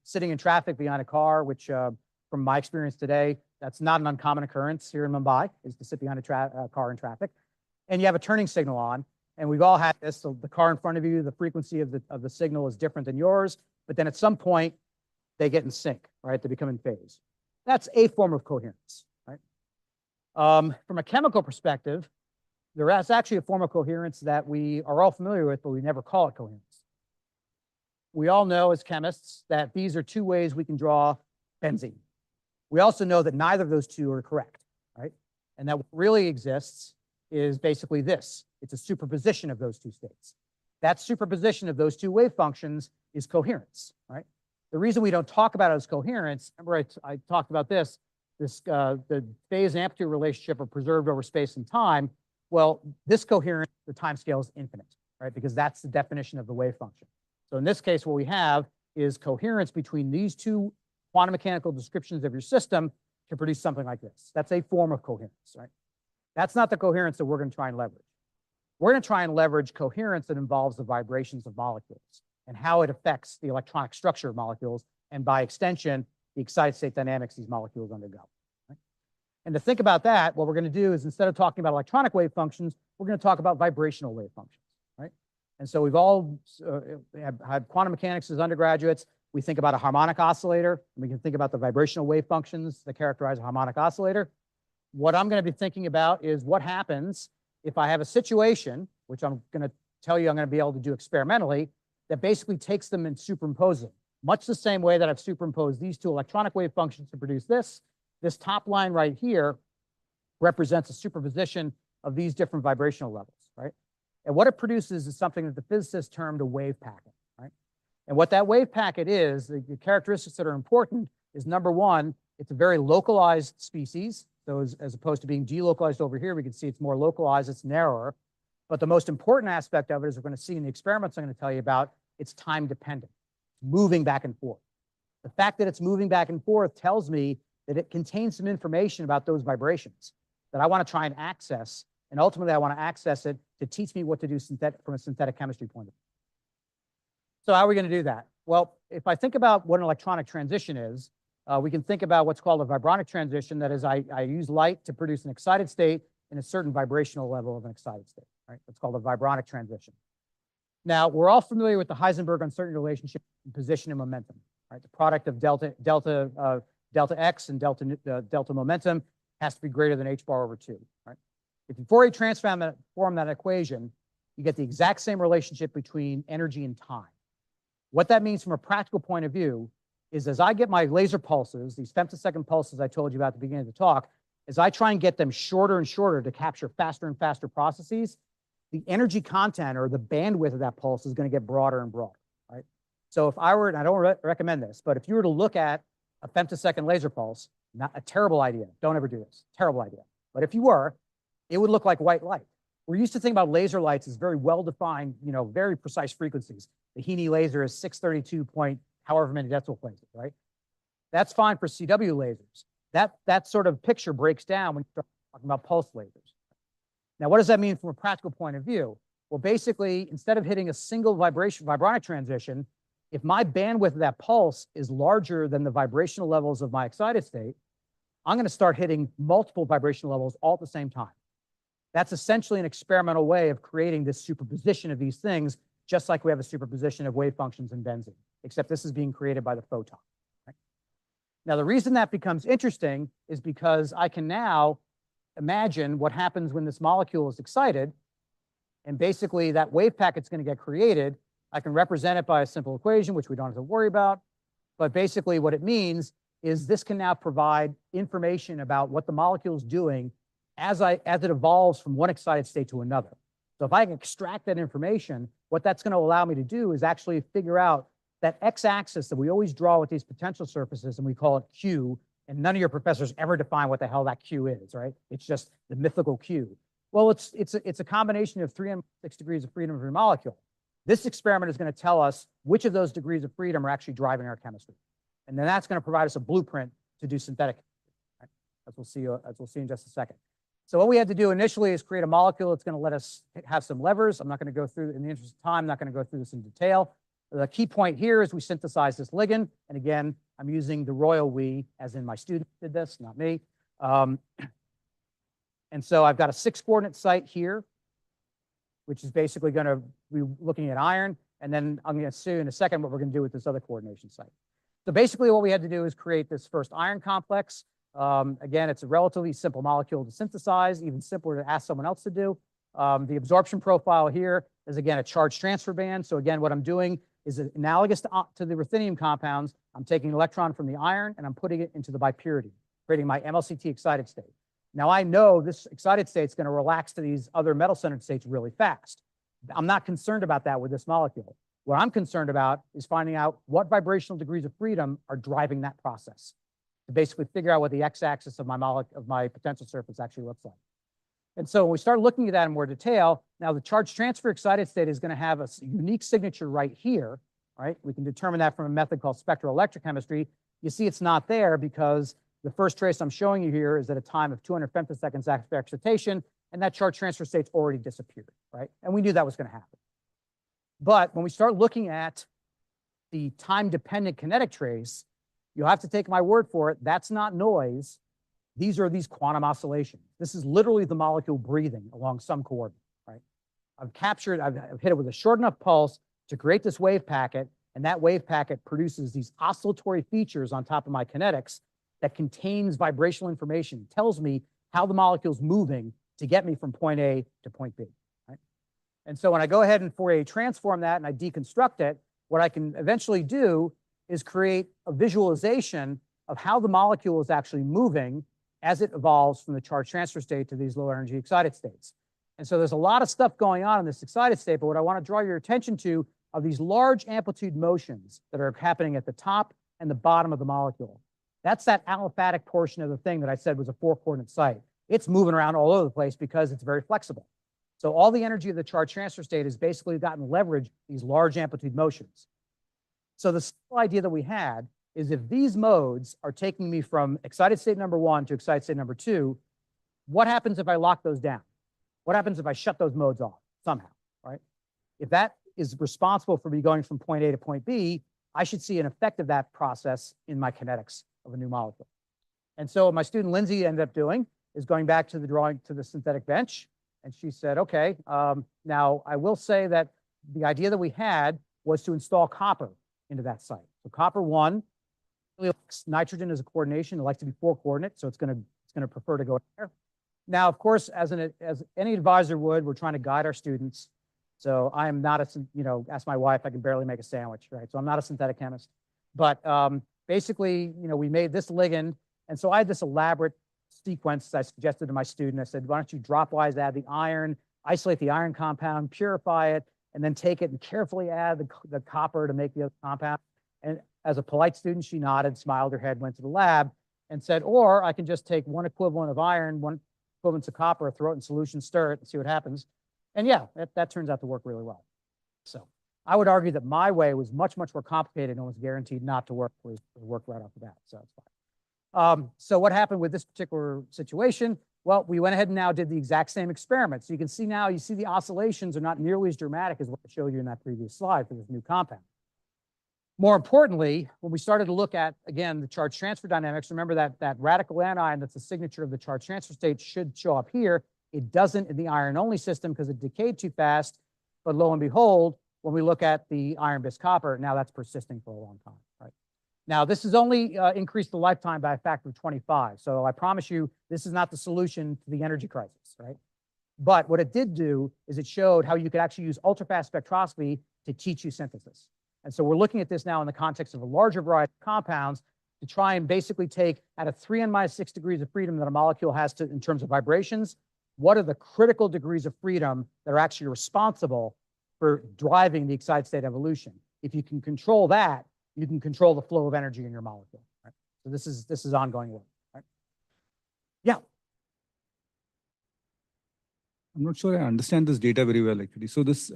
sitting in traffic behind a car, which from my experience today, that's not an uncommon occurrence here in Mumbai, is to sit behind a car in traffic. And you have a turning signal on. And we've all had this. So the car in front of you, the frequency of the signal is different than yours. But then at some point, they get in sync, right? They become in phase. That's a form of coherence, right? From a chemical perspective, there is actually a form of coherence that we are all familiar with, but we never call it coherence. We all know as chemists that these are two ways we can draw benzene. We also know that neither of those two are correct, right? And that what really exists is basically this. It's a superposition of those two states. That superposition of those two wave functions is coherence, right? The reason we don't talk about it as coherence, remember I talked about this, the phase and amplitude relationship are preserved over space and time. Well, this coherence, the time scale is infinite, right? Because that's the definition of the wave function. So in this case, what we have is coherence between these two quantum mechanical descriptions of your system to produce something like this. That's a form of coherence, right? That's not the coherence that we're going to try and leverage. We're going to try and leverage coherence that involves the vibrations of molecules. and how it affects the electronic structure of molecules, and by extension, the excited state dynamics these molecules undergo. Right? And to think about that, what we're going to do is instead of talking about electronic wave functions, we're going to talk about vibrational wave functions. Right? And so we've all had quantum mechanics as undergraduates. We think about a harmonic oscillator, and we can think about the vibrational wave functions that characterize a harmonic oscillator. What I'm going to be thinking about is what happens if I have a situation, which I'm going to tell you I'm going to be able to do experimentally, that basically takes them and superimposes them. Much the same way that I've superimposed these two electronic wave functions to produce this. This top line right here represents a superposition of these different vibrational levels, right? And what it produces is something that the physicists termed a wave packet, right? And what that wave packet is, the characteristics that are important is, number one, it's a very localized species. So as opposed to being delocalized over here, we can see it's more localized, it's narrower. But the most important aspect of it, as we're going to see in the experiments I'm going to tell you about, it's time dependent, moving back and forth. The fact that it's moving back and forth tells me that it contains some information about those vibrations that I want to try and access. And ultimately, I want to access it to teach me what to do from a synthetic chemistry point of view. So how are we going to do that? Well, if I think about what an electronic transition is, we can think about what's called a vibronic transition. That is, I use light to produce an excited state in a certain vibrational level of an excited state, right? That's called a vibronic transition. Now, we're all familiar with the Heisenberg uncertainty relationship in position and momentum, right? The product of delta x and delta momentum has to be greater than h bar over 2, right? If you Fourier transform that equation, you get the exact same relationship between energy and time. What that means from a practical point of view is as I get my laser pulses, these femtosecond pulses I told you about at the beginning of the talk, as I try and get them shorter and shorter to capture faster and faster processes, the energy content or the bandwidth of that pulse is going to get broader and broader, right? So if I were, and I don't recommend this, but if you were to look at a femtosecond laser pulse, not a terrible idea, don't ever do this, terrible idea. But if you were, it would look like white light. We're used to think about laser lights as very well-defined, very precise frequencies. The Heaney laser is 632 point however many decimal places, right? That's fine for CW lasers. That sort of picture breaks down when you start talking about pulse lasers. Now, what does that mean from a practical point of view? Well, basically, instead of hitting a single vibronic transition, if my bandwidth of that pulse is larger than the vibrational levels of my excited state, I'm going to start hitting multiple vibrational levels all at the same time. That's essentially an experimental way of creating this superposition of these things, just like we have a superposition of wave functions in benzene, except this is being created by the photon. Right? Now, the reason that becomes interesting is because I can now imagine what happens when this molecule is excited, and basically that wave packet's going to get created. I can represent it by a simple equation, which we don't have to worry about. But basically what it means is this can now provide information about what the molecule is doing as it evolves from one excited state to another. So if I can extract that information, what that's going to allow me to do is actually figure out that x-axis that we always draw with these potential surfaces, and we call it Q, and none of your professors ever define what the hell that Q is, right? It's just the mythical Q. Well, it's a combination of 3 and 6 degrees of freedom of your molecule. This experiment is going to tell us which of those degrees of freedom are actually driving our chemistry. And then that's going to provide us a blueprint to do synthetic, right? As we'll see in just a second. So what we had to do initially is create a molecule that's going to let us have some levers. I'm not going to go through, in the interest of time, I'm not going to go through this in detail. The key point here is we synthesize this ligand. And again, I'm using the royal we, as in my student did this, not me. And so I've got a 6-coordinate site here, which is basically going to be looking at iron. And then I'm going to see in a second what we're going to do with this other coordination site. So basically what we had to do is create this first iron complex. Again, it's a relatively simple molecule to synthesize, even simpler to ask someone else to do. The absorption profile here is, again, a charge transfer band. So again, what I'm doing is analogous to the ruthenium compounds. I'm taking an electron from the iron and I'm putting it into the bipurity, creating my MLCT excited state. Now I know this excited state is going to relax to these other metal-centered states really fast. I'm not concerned about that with this molecule. What I'm concerned about is finding out what vibrational degrees of freedom are driving that process, to basically figure out what the x-axis of my potential surface actually looks like. And so when we start looking at that in more detail, now the charge transfer excited state is going to have a unique signature right here, right? We can determine that from a method called spectroelectrochemistry. You see it's not there because the first trace I'm showing you here is at a time of 200 femtoseconds after excitation, and that charge transfer state's already disappeared, right? And we knew that was going to happen. But when we start looking at the time-dependent kinetic trace, you'll have to take my word for it. That's not noise. These are these quantum oscillations. This is literally the molecule breathing along some coordinate, right? I've hit it with a short enough pulse to create this wave packet, and that wave packet produces these oscillatory features on top of my kinetics that contains vibrational information, tells me how the molecule's moving to get me from point A to point B, right? And so when I go ahead and Fourier transform that and I deconstruct it, what I can eventually do is create a visualization of how the molecule is actually moving as it evolves from the charge transfer state to these low energy excited states. And so there's a lot of stuff going on in this excited state, but what I want to draw your attention to are these large amplitude motions that are happening at the top and the bottom of the molecule. That's that aliphatic portion of the thing that I said was a 4-coordinate site. It's moving around all over the place because it's very flexible. So all the energy of the charge transfer state has basically gotten leverage these large amplitude motions. So the simple idea that we had is if these modes are taking me from excited state number 1 to excited state number 2, what happens if I lock those down? What happens if I shut those modes off somehow, right? If that is responsible for me going from point A to point B, I should see an effect of that process in my kinetics of a new molecule. And so what my student Lindsay ended up doing is going back to the drawing to the synthetic bench. And she said, okay, now I will say that the idea that we had was to install copper into that site. So copper 1 really likes nitrogen as a coordination. It likes to be 4-coordinate, so it's going to prefer to go there. Now, of course, as any advisor would, we're trying to guide our students. So I am not ask my wife, I can barely make a sandwich, right? So I'm not a synthetic chemist. But basically, we made this ligand. And so I had this elaborate sequence I suggested to my student. I said, why don't you dropwise add the iron, isolate the iron compound, purify it, and then take it and carefully add the copper to make the other compound. And as a polite student, she nodded, smiled her head, went to the lab, and said, or I can just take one equivalent of iron, one equivalent of copper, throw it in solution, stir it, and see what happens. And yeah, that turns out to work really well. So I would argue that my way was much, much more complicated and was guaranteed not to work, was work right off the bat. So it's fine. So what happened with this particular situation? Well, we went ahead and now did the exact same experiment. So you can see now, you see the oscillations are not nearly as dramatic as what I showed you in that previous slide for this new compound. More importantly, when we started to look at, again, the charge transfer dynamics, remember that radical anion that's the signature of the charge transfer state should show up here. It doesn't in the iron-only system because it decayed too fast. But lo and behold, when we look at the iron bis copper, now that's persisting for a long time, right? Now, this has only increased the lifetime by a factor of 25. So I promise you, this is not the solution to the energy crisis, right? But what it did do is it showed how you could actually use ultrafast spectroscopy to teach you synthesis. And so we're looking at this now in the context of a larger variety of compounds to try and basically take out of 3n-6 degrees of freedom that a molecule has to in terms of vibrations, what are the critical degrees of freedom that are actually responsible for driving the excited state evolution? If you can control that, you can control the flow of energy in your molecule. Right? So this is ongoing work. Right? Yeah. I'm not sure I understand this data very well, actually. So this,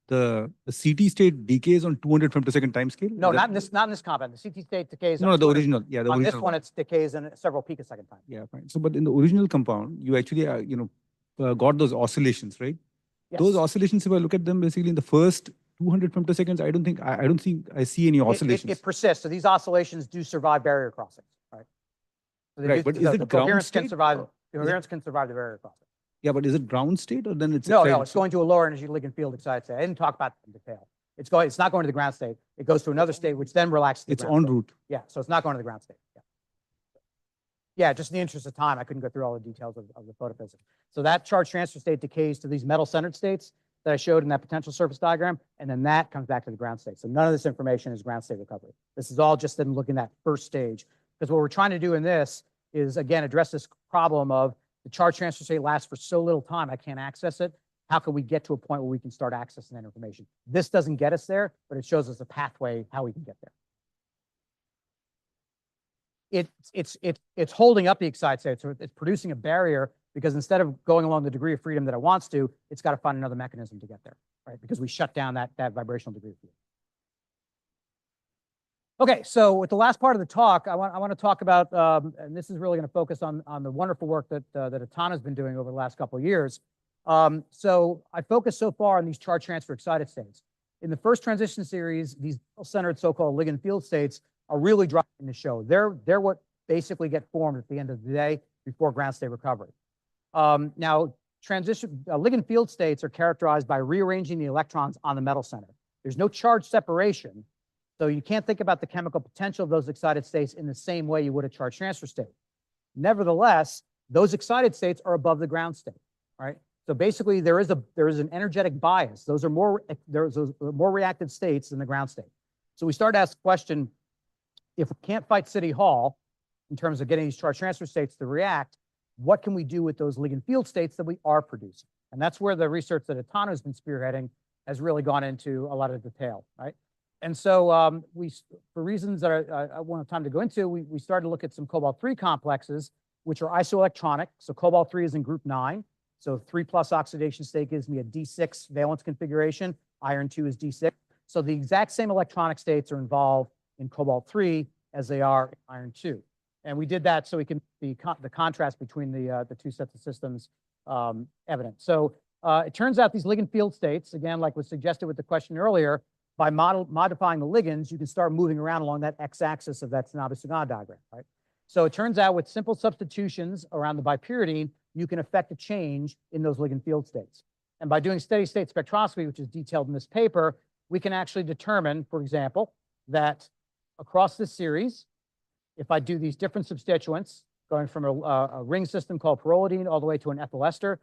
the CT state decays on 200 femtosecond time scale? No, not in this compound. The CT state decays. No, the original. Yeah, the on original. this one, it decays in several picosecond time. Yeah, fine. So, but in the original compound, you actually, got those oscillations, right? Yes. Those oscillations, if I look at them, basically in the first 200 femtoseconds, I don't think I see any oscillations. It persists. So these oscillations do survive barrier crossings, right? So Right, but is it the ground coherence can state survive. or The coherence can survive the barrier crossing. Yeah, but is it ground state or then it's No, excited it's state? going to a lower energy ligand field excited state. I didn't talk about that in detail. It's not going to the ground state. It goes to another state, which then relaxes. It's en route. Yeah, so it's not going to the ground state. Yeah. Yeah, just in the interest of time, I couldn't go through all the details of the photophysics. So that charge transfer state decays to these metal-centered states that I showed in that potential surface diagram, and then that comes back to the ground state. So none of this information is ground state recovery. This is all just them looking at that first stage. Because what we're trying to do in this is, again, address this problem of the charge transfer state lasts for so little time, I can't access it. How can we get to a point where we can start accessing that information? This doesn't get us there, but it shows us a pathway how we can get there. It's holding up the excited state, so it's producing a barrier because instead of going along the degree of freedom that it wants to, it's got to find another mechanism to get there, right? Because we shut down that vibrational degree of freedom. Okay, so with the last part of the talk, I want to talk about, and this is really going to focus on the wonderful work that Atana's been doing over the last couple of years. So I focused so far on these charge transfer excited states. In the first transition series, these centered so-called ligand field states are really driving the show. They're what basically get formed at the end of the day before ground state recovery. Now, ligand field states are characterized by rearranging the electrons on the metal center. There's no charge separation, so you can't think about the chemical potential of those excited states in the same way you would a charge transfer state. Nevertheless, those excited states are above the ground state, right? So basically, there is an energetic bias. Those are more reactive states than the ground state. So we start to ask the question: if we can't fight City Hall in terms of getting these charge transfer states to react, what can we do with those ligand field states that we are producing? And that's where the research that Atano has been spearheading has really gone into a lot of detail, right? And so for reasons that I won't have time to go into, we started to look at some cobalt-3 complexes, which are isoelectronic. So cobalt-3 is in group 9. So 3+ oxidation state gives me a D6 valence configuration. Iron 2 is D6. So the exact same electronic states are involved in cobalt-3 as they are in iron 2. And we did that so we can the contrast between the two sets of systems evident. So it turns out these ligand field states, again, like was suggested with the question earlier, by modifying the ligands, you can start moving around along that x-axis of that Tsunabe-Sugano diagram, right? So it turns out with simple substitutions around the bipyridine, you can affect a change in those ligand field states. And by doing steady state spectroscopy, which is detailed in this paper, we can actually determine, for example, that across this series, if I do these different substituents, going from a ring system called pyrrolidine all the way to an ethyl ester,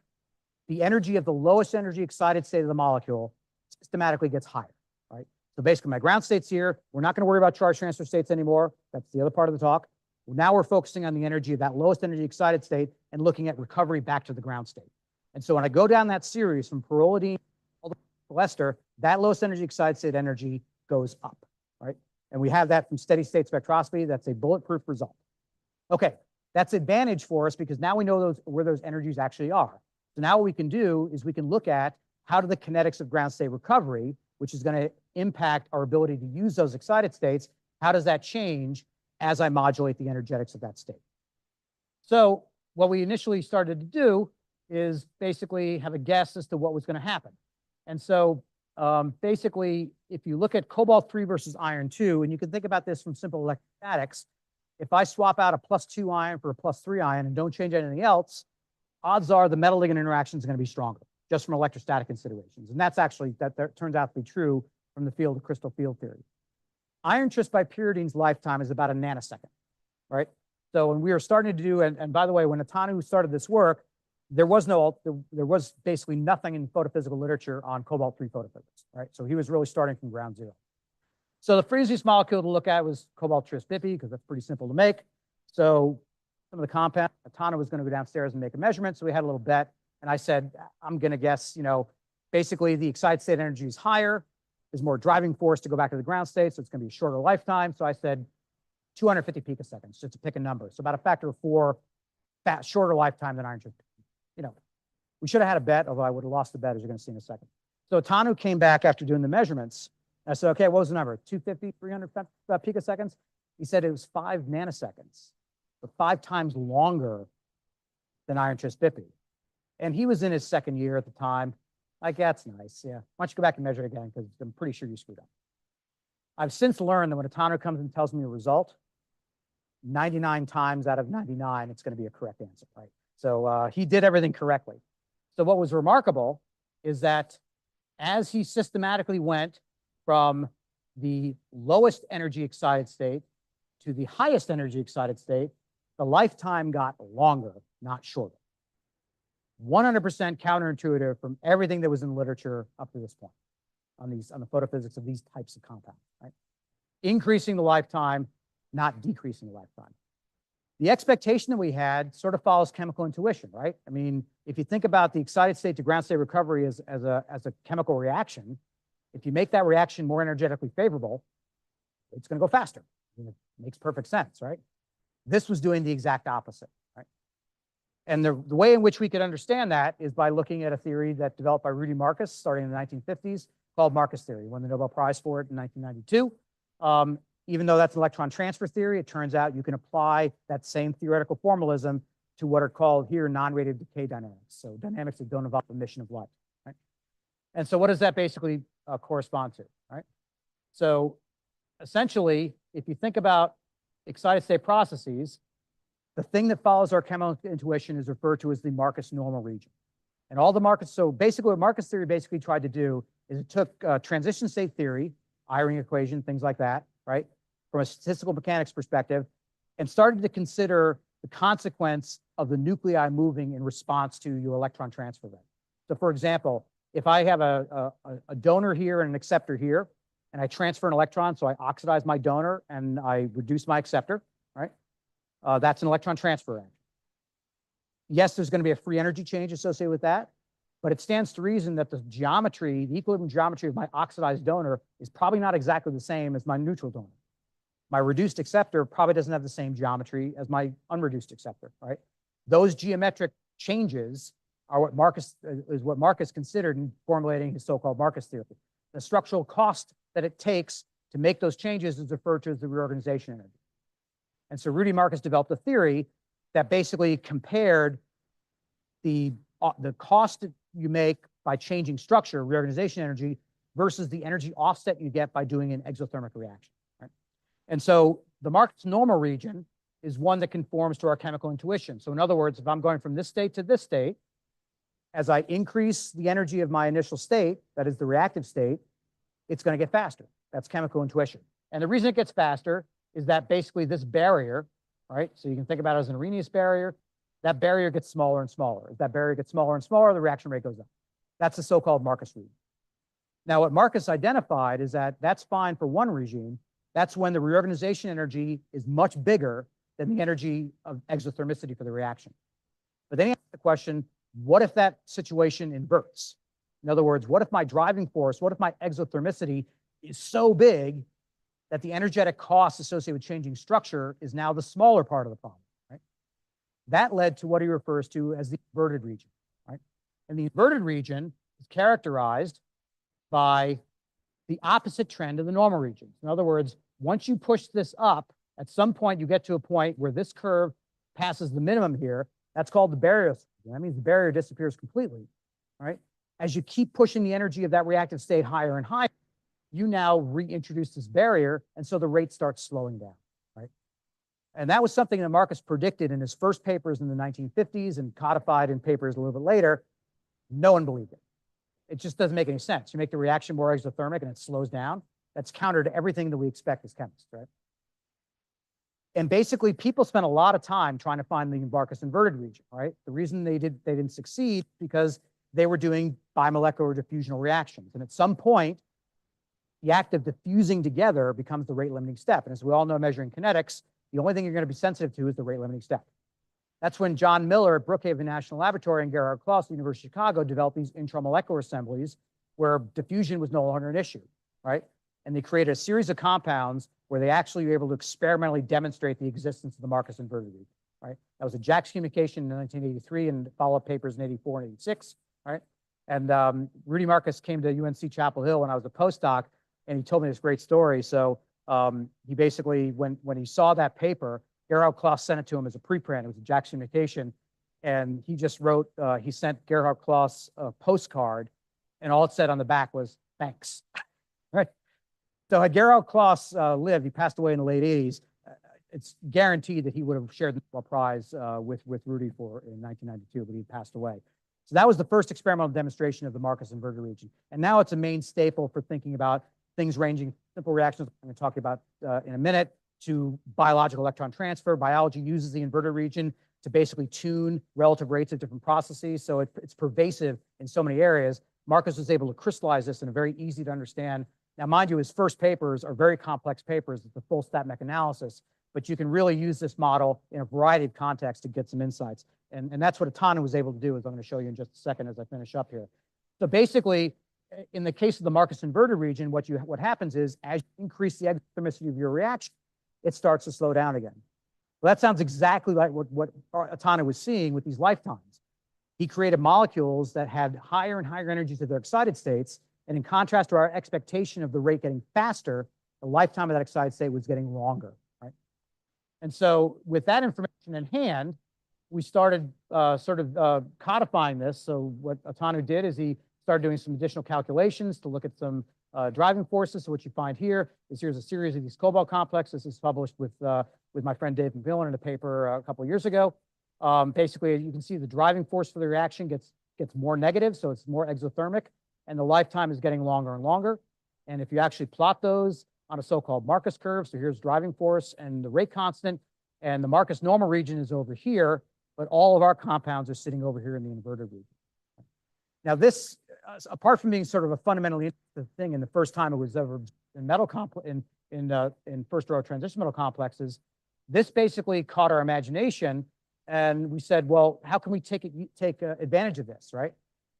the energy of the lowest energy excited state of the molecule systematically gets higher, right? So basically my ground state's here. We're not going to worry about charge transfer states anymore. That's the other part of the talk. Now we're focusing on the energy of that lowest energy excited state and looking at recovery back to the ground state. And so when I go down that series from pyrrolidine all the way to ethyl ester, that lowest energy excited state energy goes up, right? And we have that from steady state spectroscopy. That's a bulletproof result. Okay, that's advantage for us because now we know where those energies actually are. So now what we can do is we can look at how do the kinetics of ground state recovery, which is going to impact our ability to use those excited states, how does that change as I modulate the energetics of that state? So what we initially started to do is basically have a guess as to what was going to happen. And so basically, if you look at cobalt-3 versus iron 2, and you can think about this from simple electrostatics, if I swap out a +2 ion for a +3 ion and don't change anything else, odds are the metal ligand interaction is going to be stronger, just from electrostatic considerations. And that's actually, that turns out to be true from the field of crystal field theory. Iron tris bipyridine's lifetime is about a nanosecond, right? So when we were starting to do, and by the way, when Atano started this work, there was basically nothing in photophysical literature on cobalt-3 photophysics, right? So he was really starting from ground zero. So the easiest molecule to look at was cobalt-tris bipi, because that's pretty simple to make. So some of the compound, Atano was going to go downstairs and make a measurement. So we had a little bet, and I said, I'm going to guess, basically the excited state energy is higher. There's more driving force to go back to the ground state, so it's going to be a shorter lifetime. So I said 250 picoseconds, just to pick a number. So about a factor of 4 shorter lifetime than iron tris. We should have had a bet, although I would have lost the bet, as you're going to see in a second. So Atano came back after doing the measurements. I said, okay, what was the number? 250, 300 picoseconds? He said it was 5 nanoseconds, so 5 times longer than iron tris bipi. And he was in his second year at the time. Like, that's nice. Yeah. Why don't you go back and measure it again? Because I'm pretty sure you screwed up. I've since learned that when Atano comes and tells me a result, 99 times out of 99, it's going to be a correct answer, right? So he did everything correctly. So what was remarkable is that as he systematically went from the lowest energy excited state to the highest energy excited state, the lifetime got longer, not shorter. 100% counterintuitive from everything that was in literature up to this point on the photophysics of these types of compounds, right? Increasing the lifetime, not decreasing the lifetime. The expectation that we had sort of follows chemical intuition, right? I mean, if you think about the excited state to ground state recovery as a chemical reaction, if you make that reaction more energetically favorable, it's going to go faster. It makes perfect sense, right? This was doing the exact opposite, right? And the way in which we could understand that is by looking at a theory that developed by Rudy Marcus starting in the 1950s called Marcus theory. He won the Nobel Prize for it in 1992. Even though that's electron transfer theory, it turns out you can apply that same theoretical formalism to what are called here non-radiative decay dynamics. So dynamics that don't involve emission of light, right? And so what does that basically correspond to, right? So essentially, if you think about excited state processes, the thing that follows our chemical intuition is referred to as the Marcus normal region. And all the Marcus, so basically what Marcus theory basically tried to do is it took transition state theory, Eyring equation, things like that, right? From a statistical mechanics perspective, and started to consider the consequence of the nuclei moving in response to your electron transfer rate. So for example, if I have a donor here and an acceptor here, and I transfer an electron, so I oxidize my donor and I reduce my acceptor, right? That's an electron transfer reaction. Yes, there's going to be a free energy change associated with that, but it stands to reason that the geometry, the equilibrium geometry of my oxidized donor is probably not exactly the same as my neutral donor. My reduced acceptor probably doesn't have the same geometry as my unreduced acceptor, right? Those geometric changes are what Marcus considered in formulating his so-called Marcus theory. The structural cost that it takes to make those changes is referred to as the reorganization energy. And so Rudy Marcus developed a theory that basically compared the cost that you make by changing structure, reorganization energy, versus the energy offset you get by doing an exothermic reaction. Right? And so the Marcus normal region is one that conforms to our chemical intuition. So in other words, if I'm going from this state to this state, as I increase the energy of my initial state, that is the reactive state, it's going to get faster. That's chemical intuition. And the reason it gets faster is that basically this barrier, right? So you can think about it as an Arrhenius barrier. That barrier gets smaller and smaller. As that barrier gets smaller and smaller, the reaction rate goes up. That's the so-called Marcus region. Now, what Marcus identified is that that's fine for one regime. That's when the reorganization energy is much bigger than the energy of exothermicity for the reaction. But then he asked the question, what if that situation inverts? In other words, what if my driving force, what if my exothermicity is so big that the energetic cost associated with changing structure is now the smaller part of the problem, right? That led to what he refers to as the inverted region, right? And the inverted region is characterized by the opposite trend of the normal region. In other words, once you push this up, at some point you get to a point where this curve passes the minimum here. That's called the barrier. That means the barrier disappears completely, right? As you keep pushing the energy of that reactive state higher and higher, you now reintroduce this barrier, and so the rate starts slowing down, right? And that was something that Marcus predicted in his first papers in the 1950s and codified in papers a little bit later. No one believed it. It just doesn't make any sense. You make the reaction more exothermic and it slows down. That's counter to everything that we expect as chemists, right? And basically, people spent a lot of time trying to find the Marcus inverted region, right? The reason they didn't succeed because they were doing bimolecular diffusional reactions. And at some point, the act of diffusing together becomes the rate limiting step. And as we all know, measuring kinetics, the only thing you're going to be sensitive to is the rate limiting step. That's when John Miller at Brookhaven National Laboratory and Gerhard Kloss at the University of Chicago developed these intramolecular assemblies where diffusion was no longer an issue, right? And they created a series of compounds where they actually were able to experimentally demonstrate the existence of the Marcus inverted region, right? That was a Jack's communication in 1983 and follow-up papers in 84 and 86, right? And Rudy Marcus came to UNC Chapel Hill when I was a postdoc, and he told me this great story. So he basically, when he saw that paper, Gerhard Kloss sent it to him as a preprint. It was a Jack's communication. And he just wrote, he sent Gerhard Kloss a postcard, and all it said on the back was, thanks, right? So had Gerhard Kloss lived, he passed away in the late 80s, it's guaranteed that he would have shared the Nobel Prize with Rudy in 1992, but he passed away. So that was the first experimental demonstration of the Marcus inverted region. And now it's a main staple for thinking about things ranging simple reactions I'm going to talk about in a minute to biological electron transfer. Biology uses the inverted region to basically tune relative rates of different processes. So it's pervasive in so many areas. Marcus was able to crystallize this in a very easy to understand. Now, mind you, his first papers are very complex papers. It's a full stat mech analysis, but you can really use this model in a variety of contexts to get some insights. And that's what Atanu was able to do, as I'm going to show you in just a second as I finish up here. So basically, in the case of the Marcus inverted region, what happens is as you increase the exothermicity of your reaction, it starts to slow down again. Well, that sounds exactly like what Atanu was seeing with these lifetimes. He created molecules that had higher and higher energies of their excited states, and in contrast to our expectation of the rate getting faster, the lifetime of that excited state was getting longer, right? And so with that information in hand, we started codifying this. So what Atanu did is he started doing some additional calculations to look at some driving forces. So what you find here is here's a series of these cobalt complexes. This is published with my friend Dave McMillan in a paper a couple of years ago. Basically, you can see the driving force for the reaction gets more negative, so it's more exothermic, and the lifetime is getting longer and longer. And if you actually plot those on a so-called Marcus curve, so here's driving force and the rate constant, and the Marcus normal region is over here, but all of our compounds are sitting over here in the inverted region. Now this, apart from being sort of a fundamentally interesting thing, in the first time it was ever in metal in first order transition metal complexes, this basically caught our imagination, and we said, well, how can we take advantage of this, right?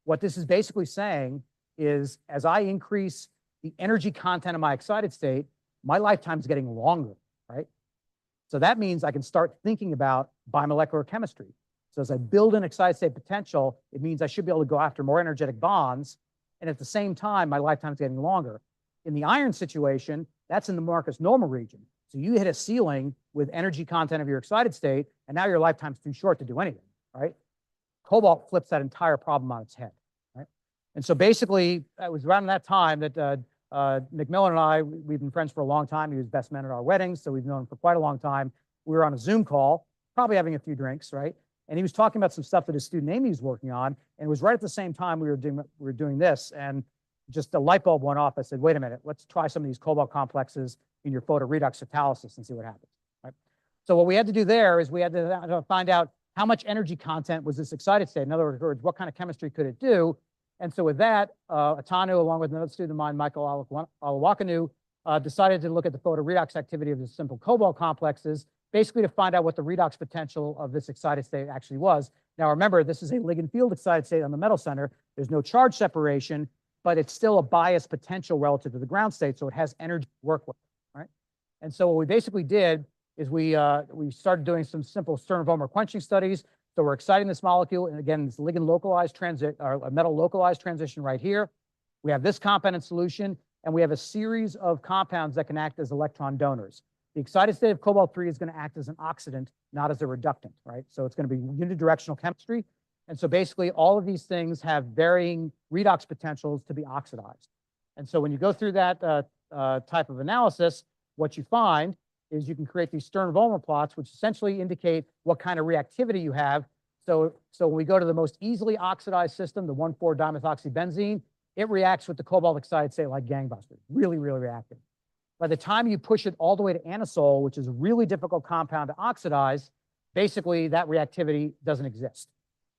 What this is basically saying is, as I increase the energy content of my excited state, my lifetime is getting longer, right? So that means I can start thinking about bimolecular chemistry. So as I build an excited state potential, it means I should be able to go after more energetic bonds. And at the same time, my lifetime is getting longer. In the iron situation, that's in the Marcus normal region. So you hit a ceiling with energy content of your excited state, and now your lifetime's too short to do anything, right? Cobalt flips that entire problem on its head, right? And so basically, it was around that time that McMillan and I, we've been friends for a long time. He was best man at our weddings, so we've known him for quite a long time. We were on a Zoom call, probably having a few drinks, right? And he was talking about some stuff that his student Amy was working on, and it was right at the same time we were doing this, and just a light bulb went off. I said, wait a minute, let's try some of these cobalt complexes in your photoredox catalysis and see what happens, right? So what we had to do there is we had to find out how much energy content was this excited state. In other words, what kind of chemistry could it do? And so with that, Atanu, along with another student of mine, Michael Alawakanu, decided to look at the photoredox activity of the simple cobalt complexes, basically to find out what the redox potential of this excited state actually was. Now remember, this is a ligand field excited state on the metal center. There's no charge separation, but it's still a biased potential relative to the ground state, so it has energy to work with, right? And so what we basically did is we started doing some simple Stern-Vollmer quenching studies. So we're exciting this molecule, and again, it's ligand localized transit, or a metal localized transition right here. We have this compound in solution, and we have a series of compounds that can act as electron donors. The excited state of cobalt-3 is going to act as an oxidant, not as a reductant, right? So it's going to be unidirectional chemistry. And so basically all of these things have varying redox potentials to be oxidized. And so when you go through that type of analysis, what you find is you can create these Stern-Vollmer plots, which essentially indicate what kind of reactivity you have. So when we go to the most easily oxidized system, the 1,4-dimethoxybenzene, it reacts with the cobalt excited state like gangbusters, really, really reactive. By the time you push it all the way to anisole, which is a really difficult compound to oxidize, basically that reactivity doesn't exist.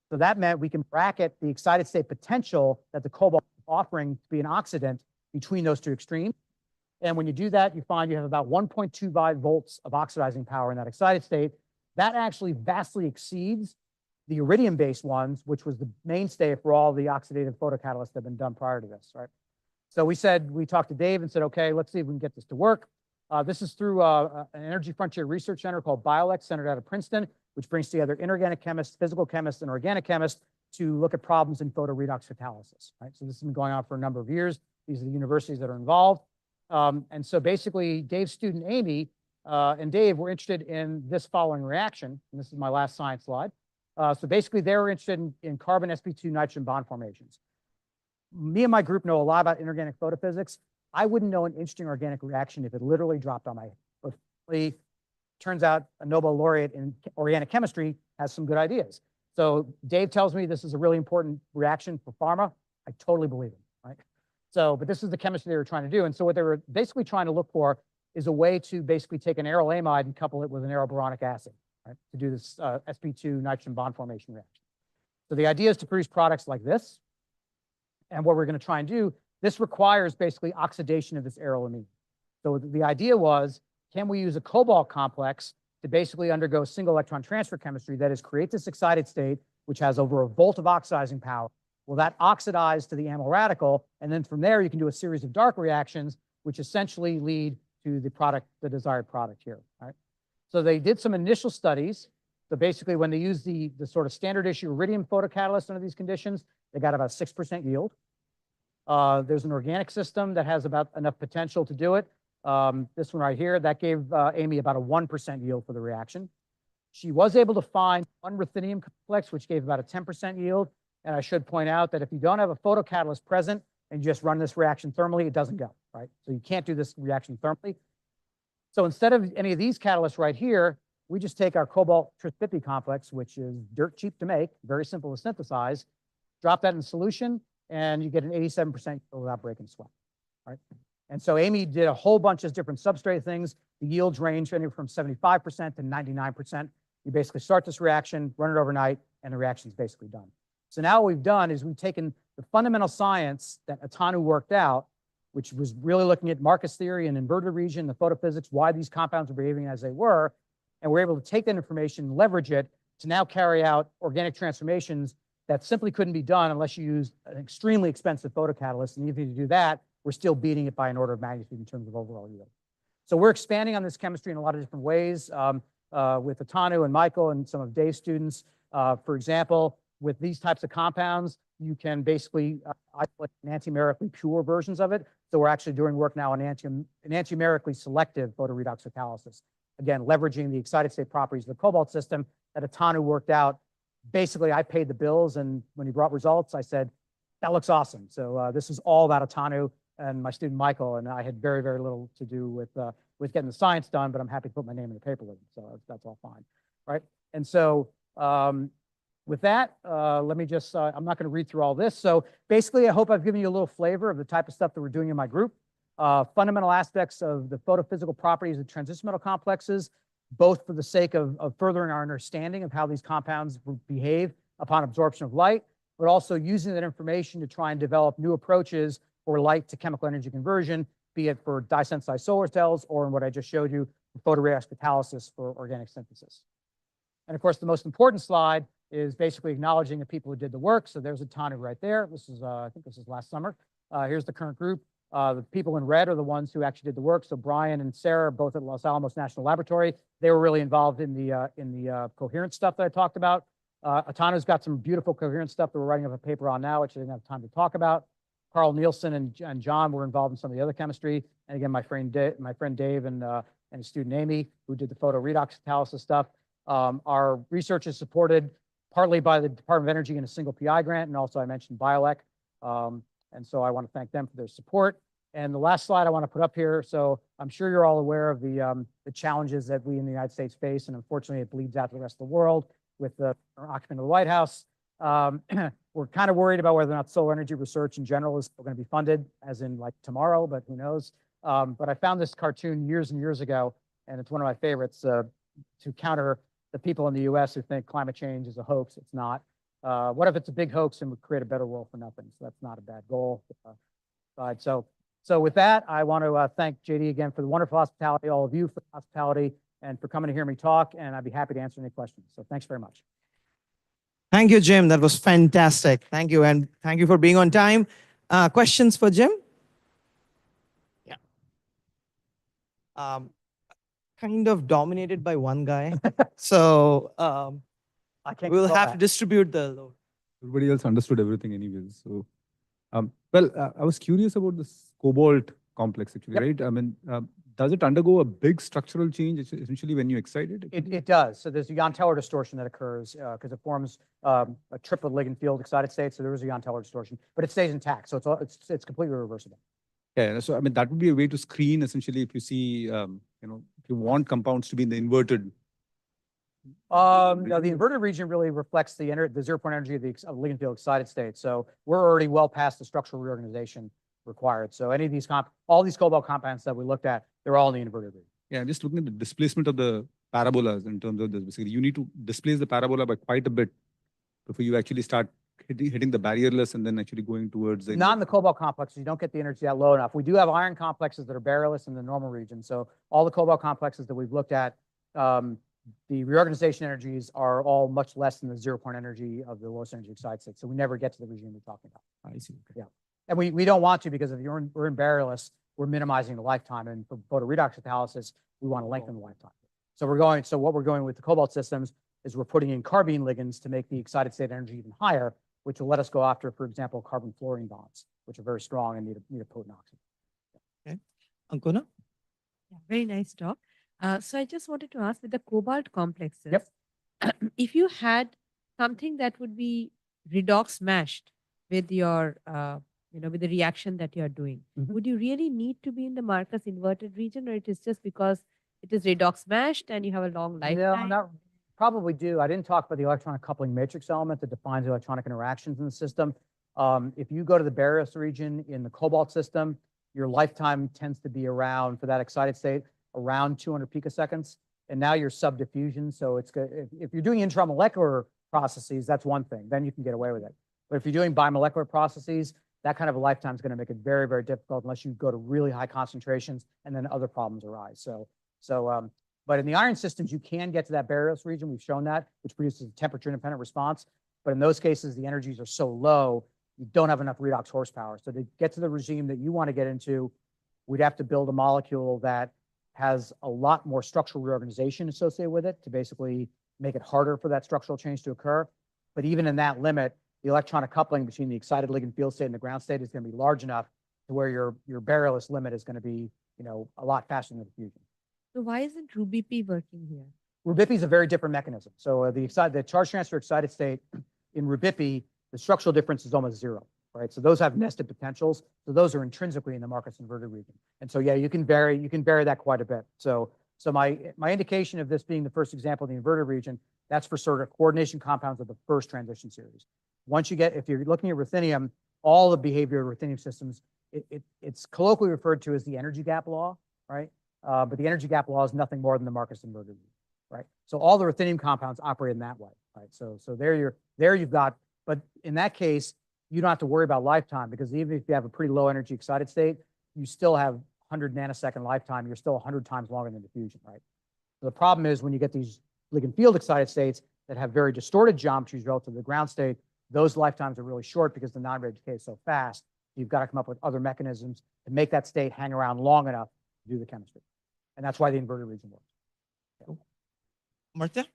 So that meant we can bracket the excited state potential that the cobalt is offering to be an oxidant between those two extremes. And when you do that, you find you have about 1.25 volts of oxidizing power in that excited state. That actually vastly exceeds the iridium-based ones, which was the mainstay for all the oxidative photocatalysts that have been done prior to this, right? So we talked to Dave and said, okay, let's see if we can get this to work. This is through an Energy Frontier Research Center called BioLex, centered out of Princeton, which brings together inorganic chemists, physical chemists, and organic chemists to look at problems in photoredox catalysis, right? So this has been going on for a number of years. These are the universities that are involved. And so basically, Dave's student, Amy, and Dave were interested in this following reaction. And this is my last science slide. So basically, they were interested in carbon sp2 nitrogen bond formations. Me and my group know a lot about inorganic photophysics. I wouldn't know an interesting organic reaction if it literally dropped on my head. But it turns out a Nobel laureate in organic chemistry has some good ideas. So Dave tells me this is a really important reaction for pharma. I totally believe him, right? So, but this is the chemistry they were trying to do. And so what they were basically trying to look for is a way to basically take an aryl amide and couple it with an aryl boronic acid, right, to do this sp2 nitrogen bond formation reaction. So the idea is to produce products like this. And what we're going to try and do, this requires basically oxidation of this aryl amine. So the idea was, can we use a cobalt complex to basically undergo single electron transfer chemistry, that is, create this excited state, which has over a volt of oxidizing power? Will that oxidize to the amyl radical? And then from there, you can do a series of dark reactions, which essentially lead to the product, the desired product here, right? So they did some initial studies. So basically, when they used the sort of standard issue iridium photocatalyst under these conditions, they got about 6% yield. There's an organic system that has about enough potential to do it. This one right here, that gave Amy about a 1% yield for the reaction. She was able to find one ruthenium complex, which gave about a 10% yield. And I should point out that if you don't have a photocatalyst present and you just run this reaction thermally, it doesn't go, right? So you can't do this reaction thermally. So instead of any of these catalysts right here, we just take our cobalt tris 50 complex, which is dirt cheap to make, very simple to synthesize, drop that in solution, and you get an 87% without breaking sweat, right? And so Amy did a whole bunch of different substrate things. The yields range anywhere from 75% to 99%. You basically start this reaction, run it overnight, and the reaction is basically done. So now what we've done is we've taken the fundamental science that Atanu worked out, which was really looking at Marcus theory and inverted region, the photophysics, why these compounds were behaving as they were, and we're able to take that information and leverage it to now carry out organic transformations that simply couldn't be done unless you used an extremely expensive photocatalyst. And even if you do that, we're still beating it by an order of magnitude in terms of overall yield. So we're expanding on this chemistry in a lot of different ways with Atanu and Michael and some of Dave's students. For example, with these types of compounds, you can basically isolate enantiomerically pure versions of it. So we're actually doing work now on enantiomerically selective photoredox catalysis. Again, leveraging the excited state properties of the cobalt system that Atanu worked out. Basically, I paid the bills, and when he brought results, I said, that looks awesome. So this is all about Atanu and my student Michael, and I had very, very little to do with getting the science done, but I'm happy to put my name in the paper with it, so that's all fine, right? And so with that, let me just, I'm not going to read through all this. So basically, I hope I've given you a little flavor of the type of stuff that we're doing in my group. Fundamental aspects of the photophysical properties of transition metal complexes, both for the sake of furthering our understanding of how these compounds behave upon absorption of light, but also using that information to try and develop new approaches for light to chemical energy conversion, be it for dye-sensitized solar cells or in what I just showed you, photoredox catalysis for organic synthesis. And of course, the most important slide is basically acknowledging the people who did the work. So there's Atanu right there. This is, I think this is last summer. Here's the current group. The people in red are the ones who actually did the work. So Brian and Sarah, both at Los Alamos National Laboratory, they were really involved in the coherence stuff that I talked about. Atanu's got some beautiful coherence stuff that we're writing up a paper on now, which I didn't have time to talk about. Carl Nielsen and John were involved in some of the other chemistry. And again, my friend Dave and his student Amy, who did the photoredox catalysis stuff. Our research is supported partly by the Department of Energy in a single PI grant, and also I mentioned BioLec. And so I want to thank them for their support. And the last slide I want to put up here. So I'm sure you're all aware of the challenges that we in the United States face, and unfortunately it bleeds out to the rest of the world with the occupant of the White House. We're kind of worried about whether or not solar energy research in general is still going to be funded, as in like tomorrow, but who knows. But I found this cartoon years and years ago, and it's one of my favorites to counter the people in the US who think climate change is a hoax. It's not. What if it's a big hoax and would create a better world for nothing? So that's not a bad goal. So with that, I want to thank JD again for the wonderful hospitality, all of you for the hospitality, and for coming to hear me talk, and I'd be happy to answer any questions. So thanks very much. Thank you, Jim. That was fantastic. Thank you, and thank you for being on time. Questions for Jim? Yeah. Kind of dominated by one guy. So I can't we'll control have that. to distribute the load. Everybody else understood everything anyways. So, I was curious about this cobalt complex actually, Yep. right? I mean, does it undergo a big structural change essentially when you excite it? It does. So there's a Ion-Teller distortion that occurs because it forms a triplet ligand field excited state. So there is a Ion-Teller distortion, but it stays intact. So it's completely reversible. Yeah, so I mean, that would be a way to screen essentially if you see, if you want compounds to be in the inverted. No, the inverted region really reflects the 0-point energy of the ligand field excited state. So we're already well past the structural reorganization required. So any of these all these cobalt compounds that we looked at, they're all in the inverted region. Yeah, I'm just looking at the displacement of the parabolas in terms of this. Basically, you need to displace the parabola by quite a bit before you actually start hitting the barrierless and then actually going towards the. Not in the cobalt complexes. You don't get the energy that low enough. We do have iron complexes that are barrierless in the normal region. So all the cobalt complexes that we've looked at, the reorganization energies are all much less than the 0-point energy of the lowest energy excited state. So we never get to the regime we're talking about. I see. Okay. Yeah. And we don't want to, because if we're in barrierless, we're minimizing the lifetime. And for photoredox catalysis, we want to lengthen the lifetime. So what we're going with the cobalt systems is we're putting in carbene ligands to make the excited state energy even higher, which will let us go after, for example, carbon fluorine bonds, which are very strong and need a potent oxygen. Okay. Ankuna? Yeah, very nice talk. So I just wanted to ask, with the cobalt complexes, Yep. if you had something that would be redox mashed with your with the reaction that you're doing, Mhm. would you really need to be in the Marcus inverted region, or it is just because it is redox meshed and you have a long No, lifetime? not probably do. I didn't talk about the electronic coupling matrix element that defines the electronic interactions in the system. If you go to the Barrios region in the cobalt system, your lifetime tends to be around, for that excited state, around 200 picoseconds. And now you're subdiffusion. So it's good. If you're doing intramolecular processes, that's one thing. Then you can get away with it. But if you're doing bimolecular processes, that kind of a lifetime is going to make it very, very difficult unless you go to really high concentrations and then other problems arise. But in the iron systems, you can get to that Barrios region. We've shown that, which produces a temperature-independent response. But in those cases, the energies are so low, you don't have enough redox horsepower. So to get to the regime that you want to get into, we'd have to build a molecule that has a lot more structural reorganization associated with it to basically make it harder for that structural change to occur. But even in that limit, the electronic coupling between the excited ligand field state and the ground state is going to be large enough to where your Barrios limit is going to be, a lot faster than the diffusion. So why isn't RuBP working here? RuBP is a very different mechanism. So the charge transfer excited state in RuBP, the structural difference is almost zero, right? So those have nested potentials. So those are intrinsically in the Marcus inverted region. And so yeah, you can vary that quite a bit. So my indication of this being the first example of the inverted region, that's for sort of coordination compounds of the first transition series. If you're looking at ruthenium, all the behavior of ruthenium systems, it's colloquially referred to as the energy gap law, right? But the energy gap law is nothing more than the Marcus inverted region, right? So all the ruthenium compounds operate in that way, right? So there you've got, but in that case, you don't have to worry about lifetime because even if you have a pretty low energy excited state, you still have 100 nanosecond lifetime. You're still 100 times longer than diffusion, right? So the problem is when you get these ligand field excited states that have very distorted geometries relative to the ground state, those lifetimes are really short because the non-rate decay is so fast. You've got to come up with other mechanisms to make that state hang around long enough to do the chemistry. And that's why the inverted region works. Martha?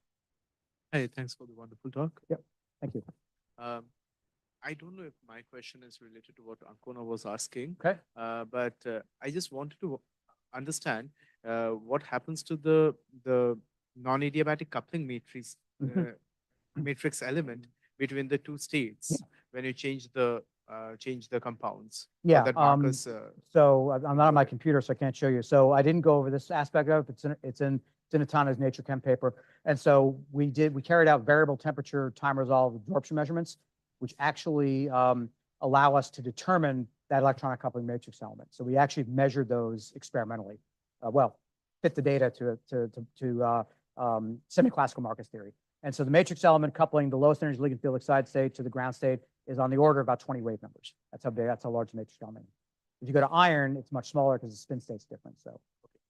Hey, thanks for the wonderful talk. Yep, thank you. I don't know if my question is related to what Ancona was asking, Okay. but I just wanted to understand what happens to the non-adiabatic coupling matrix matrix element between the two states when you change the compounds. Yeah. That Marcus. So I'm not on my computer, so I can't show you. So I didn't go over this aspect of it. It's in Atana's Nature Chem paper. And so we carried out variable temperature time resolved absorption measurements, which actually allow us to determine that electronic coupling matrix element. So we actually measured those experimentally. Fit the data to semi-classical Marcus theory. And so the matrix element coupling the lowest energy ligand field excited state to the ground state is on the order of about 20 wave numbers. That's how big, that's how large the matrix element is. If you go to iron, it's much smaller because the spin state's different. So,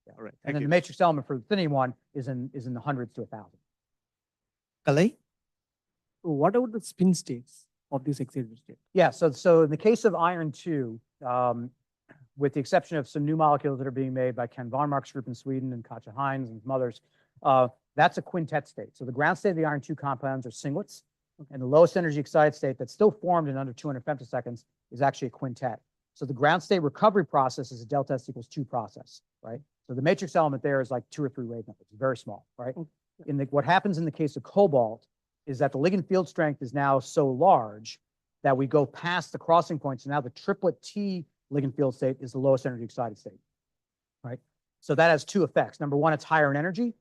yeah. All right. And then the matrix element for the thinning one is in the hundreds to 1,000. Kalai? What about the spin states of this excited state? Yeah, so in the case of iron 2, with the exception of some new molecules that are being made by Ken Varmark's group in Sweden and Katja Heinz and some others, that's a quintet state. So the ground state of the iron 2 compounds are singlets, and the lowest energy excited state that's still formed in under 200 femtoseconds is actually a quintet. So the ground state recovery process is a delta S equals 2 process, right? So the matrix element there is like 2 or 3 wave numbers, very small, right? What happens in the case of cobalt is that the ligand field strength is now so large that we go past the crossing points. And now the triplet T ligand field state is the lowest energy excited state, right? So that has 2 effects. Number one, it's higher in energy,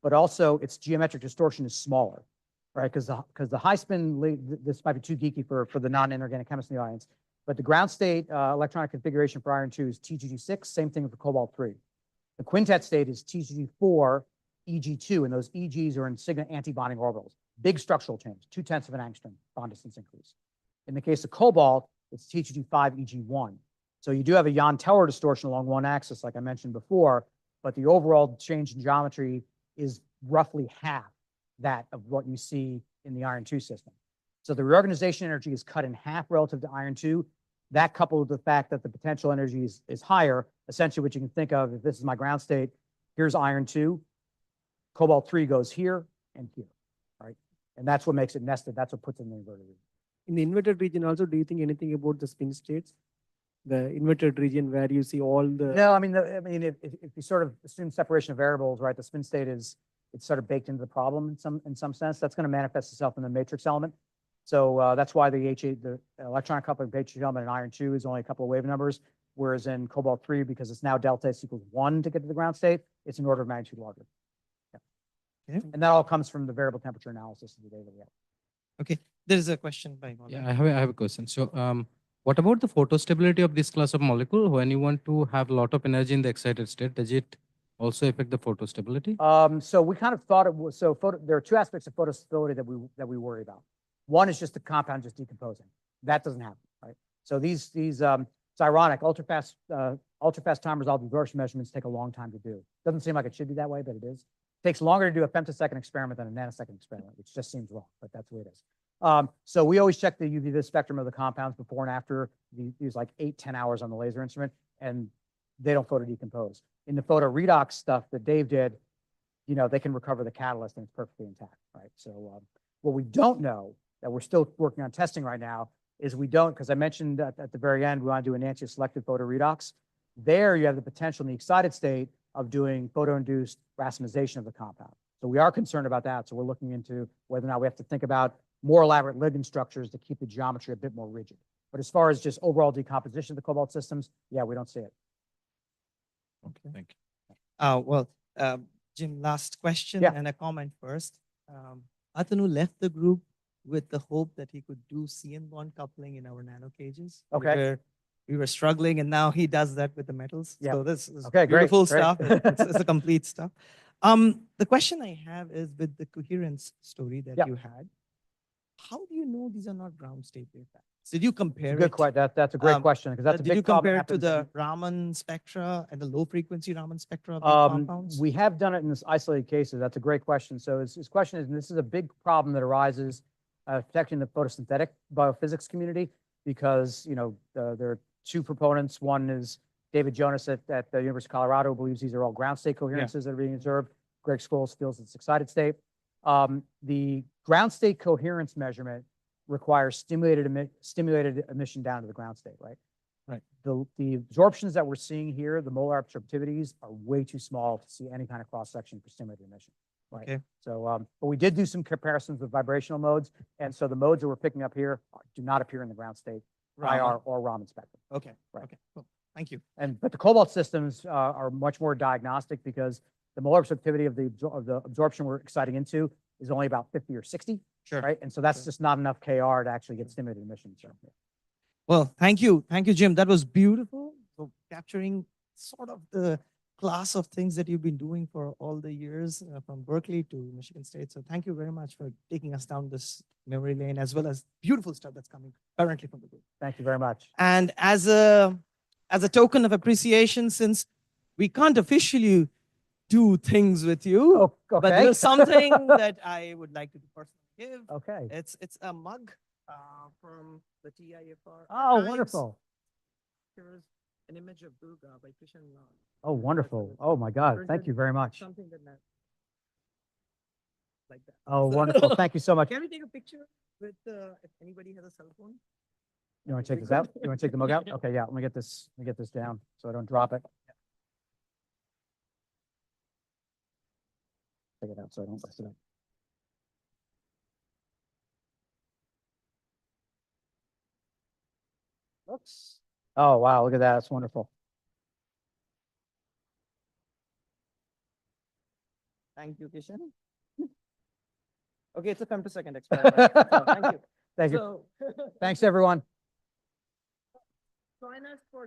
but also its geometric distortion is smaller, right? Because the high spin, this might be too geeky for the non-inorganic chemists in the audience, but the ground state electronic configuration for iron 2 is T2G6, same thing for cobalt 3. The quintet state is T2G4, EG2, and those EGs are in sigma antibonding orbitals. Big structural change, 0.2 of an angstrom bond distance increase. In the case of cobalt, it's T2G5, EG1. So you do have a Jahn-Teller distortion along one axis, like I mentioned before, but the overall change in geometry is roughly half that of what you see in the iron 2 system. So the reorganization energy is cut in half relative to iron 2. That coupled with the fact that the potential energy is higher, essentially what you can think of, if this is my ground state, here's iron 2, cobalt 3 goes here and here, right? And that's what makes it nested. That's what puts it in the inverted region. In the inverted region also, do you think anything about the spin states? The inverted region where you see all the... No, I mean, if you sort of assume separation of variables, right, the spin state it's sort of baked into the problem in some sense. That's going to manifest itself in the matrix element. So that's why the electron coupling of H element in iron 2 is only a couple of wave numbers, whereas in cobalt 3, because it's now delta S equals 1 to get to the ground state, it's an order of magnitude larger. Yeah. Okay. And that all comes from the variable temperature analysis of the data we have. Okay, there is a question by Mola. Yeah, I have a question. So, what about the photostability of this class of molecule? When you want to have a lot of energy in the excited state, does it also affect the photostability? So we kind of thought it was, there are two aspects of photostability that we worry about. One is just the compound just decomposing. That doesn't happen, right? So it's ironic, ultrafast time resolved absorption measurements take a long time to do. Doesn't seem like it should be that way, but it is. Takes longer to do a femtosecond experiment than a nanosecond experiment, which just seems wrong, but that's the way it is. So we always check the UV vis spectrum of the compounds before and after these like 8-10 hours on the laser instrument, and they don't photodecompose. In the photoredox stuff that Dave did, they can recover the catalyst and it's perfectly intact, right? So what we don't know, that we're still working on testing right now, is because I mentioned at the very end, we want to do an enantioselective photoredox. There you have the potential in the excited state of doing photoinduced racemization of the compound. So we are concerned about that. So we're looking into whether or not we have to think about more elaborate ligand structures to keep the geometry a bit more rigid. But as far as just overall decomposition of the cobalt systems, yeah, we don't see it. Okay, thank you. Well, Jim, last question Yeah. and a comment first. Atanu left the group with the hope that he could do CN bond coupling in our nano cages. Okay. We were struggling, and now he does that with the metals. Yeah. So this is Okay, great, beautiful great. stuff. It's a complete stuff. The question I have is with the coherence story that Yeah. you had, how do you know these are not ground state wave patterns? Did you compare Good it? question. That's a great question, because that's a Did you big problem. compare that it to happens the Raman spectra and the low frequency Raman spectra of the in- compounds? We have done it in this isolated cases. That's a great question. So his question is, and this is a big problem that arises protecting the photosynthetic biophysics community, because there are two proponents. One is David Jonas at the University of Colorado, who believes these are all ground state coherences that are being observed. Greg Scholes feels it's excited state. The ground state coherence measurement requires stimulated emission down to the ground state, right? Right. The absorptions that we're seeing here, the molar absorptivities, are way too small to see any kind of cross section for stimulated emission. Right. Okay. So, but we did do some comparisons with vibrational modes, and so the modes that we're picking up here do not appear in the ground state Raman. IR or Raman spectrum. Okay. Right. Okay. Cool. Thank you. But the cobalt systems are much more diagnostic, because the molar absorptivity of the absorption we're exciting into is only about 50 or 60. Sure. Right. And so that's Sure. just not enough KR to actually get stimulated emission. So, yeah. Well, thank you. Thank you, Jim. That was beautiful. So capturing sort of the class of things that you've been doing for all the years from Berkeley to Michigan State. So thank you very much for taking us down this memory lane, as well as beautiful stuff that's coming currently from the group. Thank you very much. And as a token of appreciation, since we can't officially do things with you, Oh, okay. but there's something that I would like to personally give. Okay. It's a mug from the TIFR. Oh, archives. wonderful. Here's an image of Durga by Krishan Lal. Oh, wonderful. Oh, my God. Thank you very much. Something that like that. Oh, So- wonderful. Thank you so much. Can we take a picture with if anybody has a cell phone? You want to take this out? You want to take the mug out? Okay, yeah. Let me get this down so I don't drop it. Take it out so I don't mess it up. Oops. Oh, wow. Look at that. That's wonderful. Thank you, Kishan. Okay, it's a femtosecond experiment. So thank you. Thank you. So, Thanks, everyone. join us for